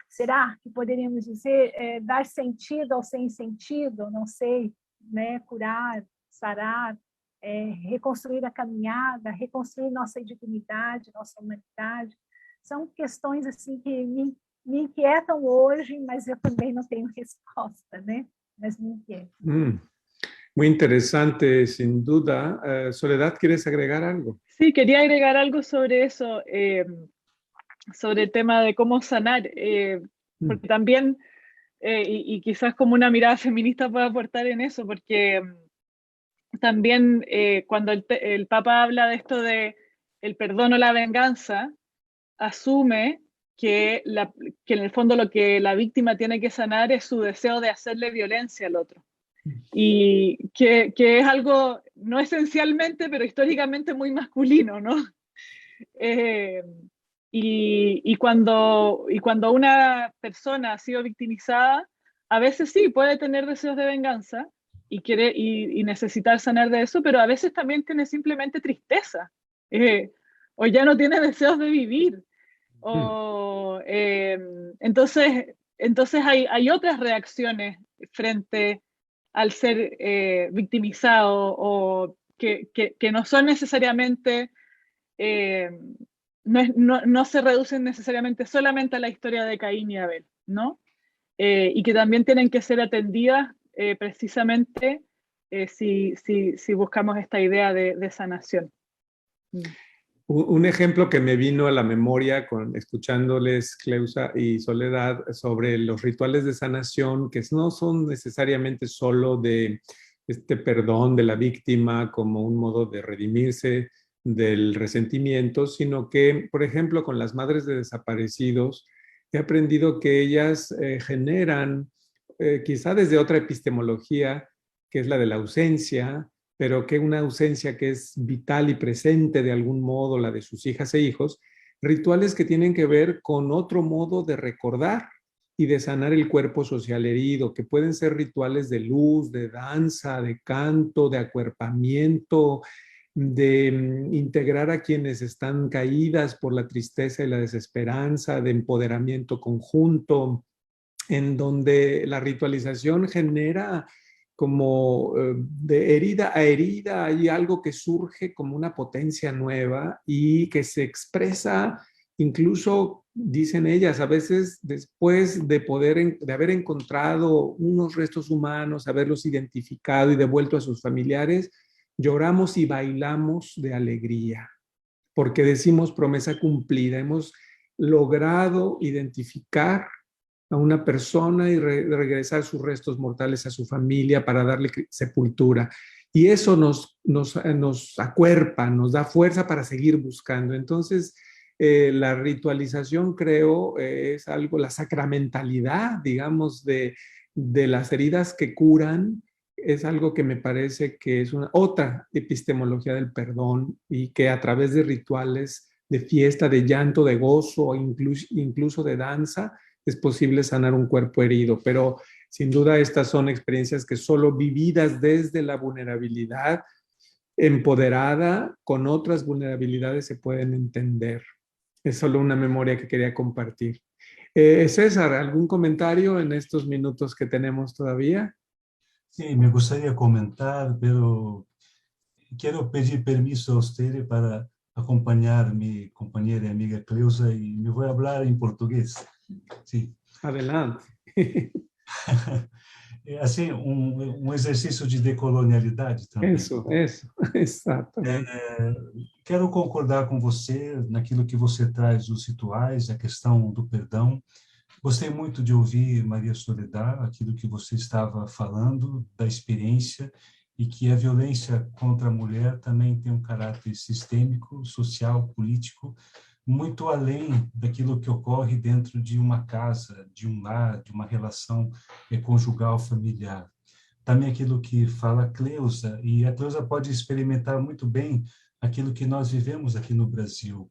será que poderíamos dizer dar sentido ao sem sentido? Não sei, né? Curar, sarar, reconstruir a caminhada, reconstruir nossa dignidade, nossa humanidade. São questões assim que me inquietam hoje, mas eu também não tenho resposta, né? Mas me inquietam. Muy interesante, sin duda. Soledad, ¿quieres agregar algo? Sí, quería agregar algo sobre eso. Sobre el tema de cómo sanar, porque también, y quizás como una mirada feminista pueda aportar en eso, porque también cuando el Papa habla de esto de el perdón o la venganza, asume que en el fondo lo que la víctima tiene que sanar es su deseo de hacerle violencia al otro. Y que es algo, no esencialmente, pero históricamente muy masculino, ¿no? Y cuando una persona ha sido victimizada, a veces sí, puede tener deseos de venganza y necesitar sanar de eso, pero a veces también tiene simplemente tristeza, o ya no tiene deseos de vivir. Entonces hay otras reacciones frente al ser victimizado, o que no son necesariamente... no se reducen necesariamente solamente a la historia de Caín y Abel, ¿no? Y que también tienen que ser atendidas precisamente si buscamos esta idea de sanación. Un ejemplo que me vino a la memoria escuchándoles, Cleusa y Soledad, sobre los rituales de sanación, que no son necesariamente solo de este perdón de la víctima como un modo de redimirse del resentimiento, sino que, por ejemplo, con las madres de desaparecidos, he aprendido que ellas generan, quizá desde otra epistemología, que es la de la ausencia, pero que una ausencia que es vital y presente de algún modo, la de sus hijas e hijos, rituales que tienen que ver con otro modo de recordar y de sanar el cuerpo social herido, que pueden ser rituales de luz, de danza, de canto, de acuerpamiento, de integrar a quienes están caídas por la tristeza y la desesperanza, de empoderamiento conjunto, en donde la ritualización genera como de herida a herida, hay algo que surge como una potencia nueva y que se expresa incluso, dicen ellas, a veces después de de haber encontrado unos restos humanos, haberlos identificado y devuelto a sus familiares, lloramos y bailamos de alegría, porque decimos promesa cumplida, hemos logrado identificar a una persona y regresar sus restos mortales a su familia para darle sepultura. Y eso nos acuerpa, nos da fuerza para seguir buscando. Entonces, la ritualización, creo, es algo, la sacramentalidad, digamos, de las heridas que curan, es algo que me parece que es otra epistemología del perdón y que a través de rituales de fiesta, de llanto, de gozo, incluso de danza, es posible sanar un cuerpo herido. Pero sin duda estas son experiencias que solo vividas desde la vulnerabilidad, empoderada con otras vulnerabilidades, se pueden entender. Es solo una memoria que quería compartir. César, ¿algún comentario en estos minutos que tenemos todavía? Sí, me gustaría comentar, pero quiero pedir permiso a usted para acompañar a mi compañera y amiga Cleusa y me voy a hablar en portugués. Sí. Adelante. Assim, exercício de decolonialidade também. Isso, exatamente. Quero concordar com você naquilo que você traz dos rituais, a questão do perdão. Gostei muito de ouvir Maria Soledad, aquilo que você estava falando, da experiência, e que a violência contra a mulher também tem um caráter sistêmico, social, político, muito além daquilo que ocorre dentro de uma casa, de um lar, de uma relação conjugal, familiar. Também aquilo que fala a Cleusa, e a Cleusa pode experimentar muito bem aquilo que nós vivemos aqui no Brasil,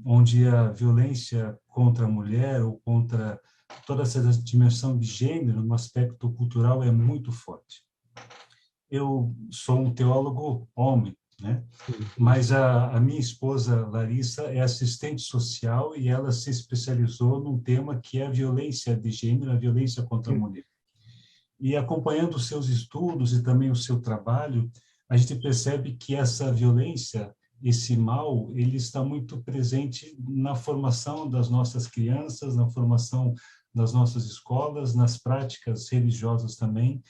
onde a violência contra a mulher ou contra toda essa dimensão de gênero no aspecto cultural é muito forte. Eu sou um teólogo homem, né? Mas a minha esposa, Larissa, é assistente social e ela se especializou num tema que é a violência de gênero, a violência contra a mulher. E acompanhando os seus estudos e também o seu trabalho, a gente percebe que essa violência, esse mal, ele está muito presente na formação das nossas crianças, na formação das nossas escolas, nas práticas religiosas também,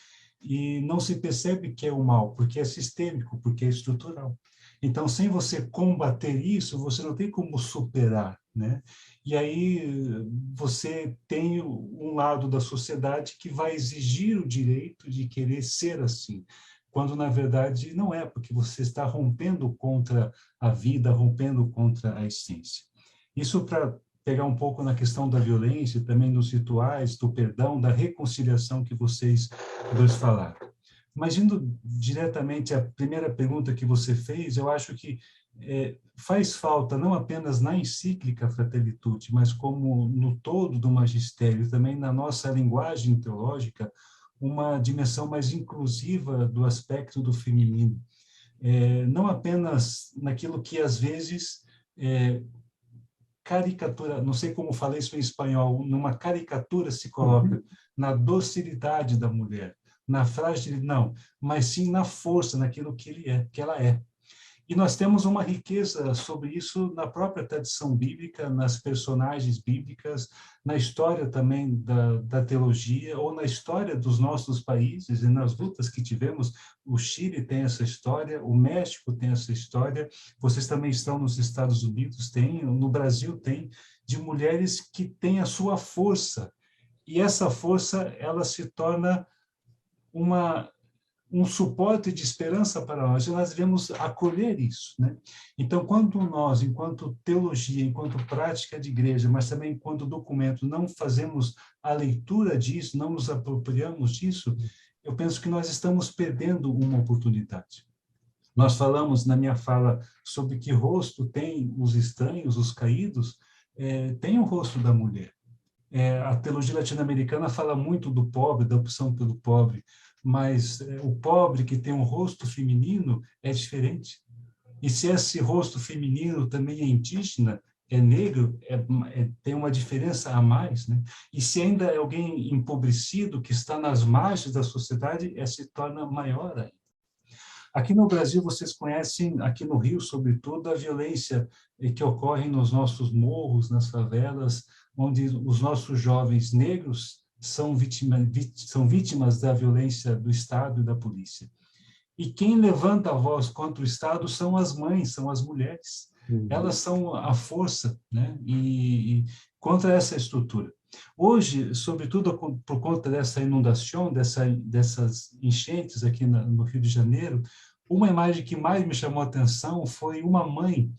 e não se percebe que é o mal, porque é sistêmico, porque é estrutural. Então, sem você combater isso, você não tem como superar, né? E aí você tem um lado da sociedade que vai exigir o direito de querer ser assim, quando na verdade não é, porque você está rompendo contra a vida, rompendo contra a essência. Isso para pegar um pouco na questão da violência, também dos rituais, do perdão, da reconciliação que vocês dois falaram. Mas indo diretamente à primeira pergunta que você fez, eu acho que faz falta, não apenas na encíclica Fratelli Tutti, mas como no todo do magistério, também na nossa linguagem teológica, uma dimensão mais inclusiva do aspecto do feminino. Não apenas naquilo que, às vezes, caricatura, não sei como falei isso em espanhol, numa caricatura se coloca na docilidade da mulher, na fragilidade, não, mas sim na força, naquilo que ela é. E nós temos uma riqueza sobre isso na própria tradição bíblica, nas personagens bíblicas, na história também da teologia, ou na história dos nossos países e nas lutas que tivemos. O Chile tem essa história, o México tem essa história, vocês também estão nos Estados Unidos, tem, no Brasil tem, de mulheres que têm a sua força. E essa força, ela se torna um suporte de esperança para nós, e nós devemos acolher isso, né? Então, quando nós, enquanto teologia, enquanto prática de igreja, mas também enquanto documento, não fazemos a leitura disso, não nos apropriamos disso, eu penso que nós estamos perdendo uma oportunidade. Nós falamos na minha fala sobre que rosto tem os estranhos, os caídos, tem o rosto da mulher. A teologia latino-americana fala muito do pobre, da opção pelo pobre, mas o pobre que tem um rosto feminino é diferente. E se esse rosto feminino também é indígena, é negro, tem uma diferença a mais, né? E se ainda é alguém empobrecido, que está nas margens da sociedade, se torna maior ainda. Aqui no Brasil, vocês conhecem, aqui no Rio, sobretudo, a violência que ocorre nos nossos morros, nas favelas, onde os nossos jovens negros são vítimas da violência do Estado e da polícia. E quem levanta a voz contra o Estado são as mães, são as mulheres. Elas são a força, né? E contra essa estrutura. Hoje, sobretudo por conta dessa inundação, dessas enchentes aqui no Rio de Janeiro, uma imagem que mais me chamou a atenção foi uma mãe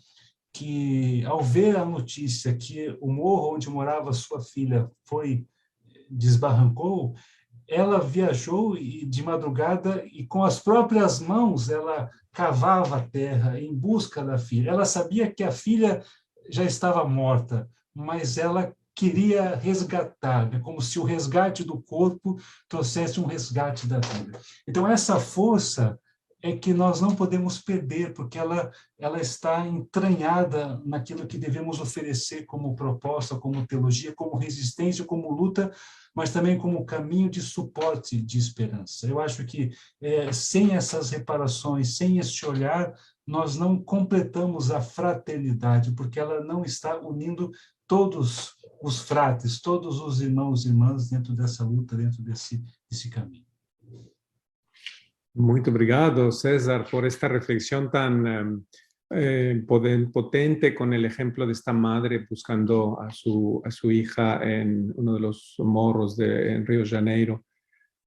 que, ao ver a notícia que o morro onde morava sua filha desbarrancou, ela viajou de madrugada e com as próprias mãos ela cavava a terra em busca da filha. Ela sabia que a filha já estava morta, mas ela queria resgatar, como se o resgate do corpo trouxesse um resgate da vida. Então, essa força é que nós não podemos perder, porque ela está entranhada naquilo que devemos oferecer como proposta, como teologia, como resistência, como luta, mas também como caminho de suporte, de esperança. Eu acho que sem essas reparações, sem este olhar, nós não completamos a fraternidade, porque ela não está unindo todos os frates, todos os irmãos e irmãs dentro dessa luta, dentro desse caminho. Muito obrigado, César, por esta reflexión tan potente con el ejemplo de esta madre buscando a su hija en uno de los morros en Río de Janeiro.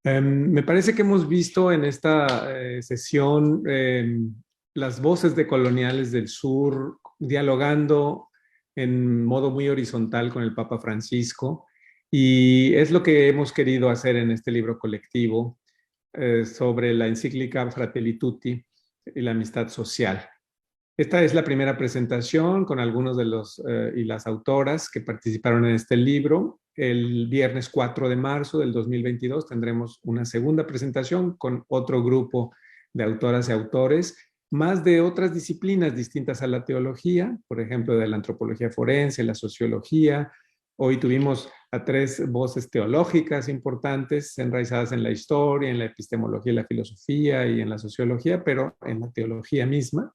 Me parece que hemos visto en esta sesión las voces de coloniales del sur dialogando en modo muy horizontal con el Papa Francisco, y es lo que hemos querido hacer en este libro colectivo sobre la encíclica Fratelli Tutti y la amistad social. Esta es la primera presentación con algunos de los y las autoras que participaron en este libro. El viernes 4 de marzo del 2022 tendremos una segunda presentación con otro grupo de autoras y autores, más de otras disciplinas distintas a la teología, por ejemplo, de la antropología forense, la sociología. Hoy tuvimos a 3 voces teológicas importantes, enraizadas en la historia, en la epistemología y la filosofía y en la sociología, pero en la teología misma.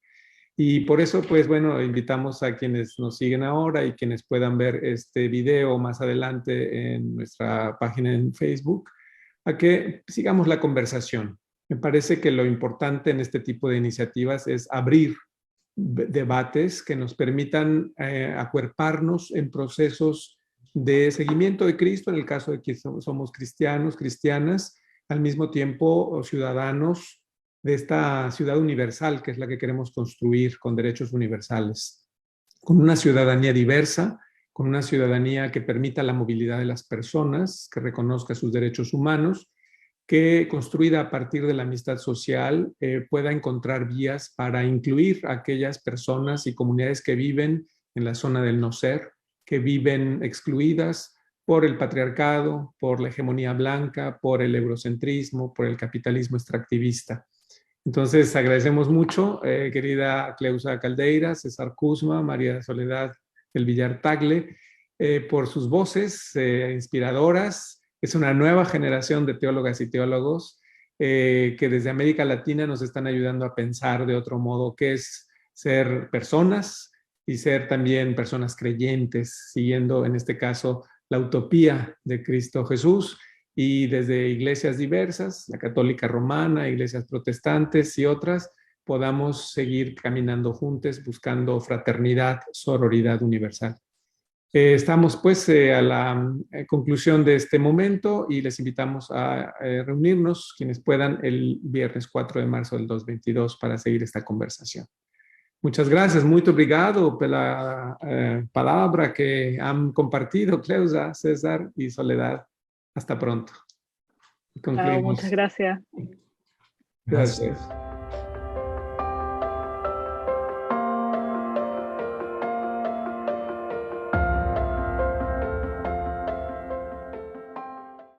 Y por eso, pues bueno, invitamos a quienes nos siguen ahora y quienes puedan ver este video más adelante en nuestra página en Facebook, a que sigamos la conversación. Me parece que lo importante en este tipo de iniciativas es abrir debates que nos permitan acuerparnos en procesos de seguimiento de Cristo, en el caso de que somos cristianos, cristianas, al mismo tiempo ciudadanos de esta ciudad universal, que es la que queremos construir con derechos universales, con una ciudadanía diversa, con una ciudadanía que permita la movilidad de las personas, que reconozca sus derechos humanos, que construida a partir de la amistad social pueda encontrar vías para incluir a aquellas personas y comunidades que viven en la zona del no ser, que viven excluidas por el patriarcado, por la hegemonía blanca, por el eurocentrismo, por el capitalismo extractivista. Entonces, agradecemos mucho, querida Cleusa Caldeira, César Cusma, María Soledad del Villar Tagle, por sus voces inspiradoras. Es una nueva generación de teólogas y teólogos que desde América Latina nos están ayudando a pensar de otro modo qué es ser personas y ser también personas creyentes, siguiendo en este caso la utopía de Cristo Jesús, y desde iglesias diversas, la católica romana, iglesias protestantes y otras, podamos seguir caminando juntos buscando fraternidad, sororidad universal. Estamos pues a la conclusión de este momento y les invitamos a reunirnos, quienes puedan, el viernes 4 de marzo del 2022 para seguir esta conversación. Muchas gracias, muito obrigado pela palabra que han compartido Cleusa, César y Soledad. Hasta pronto. Chao, muchas gracias. Gracias.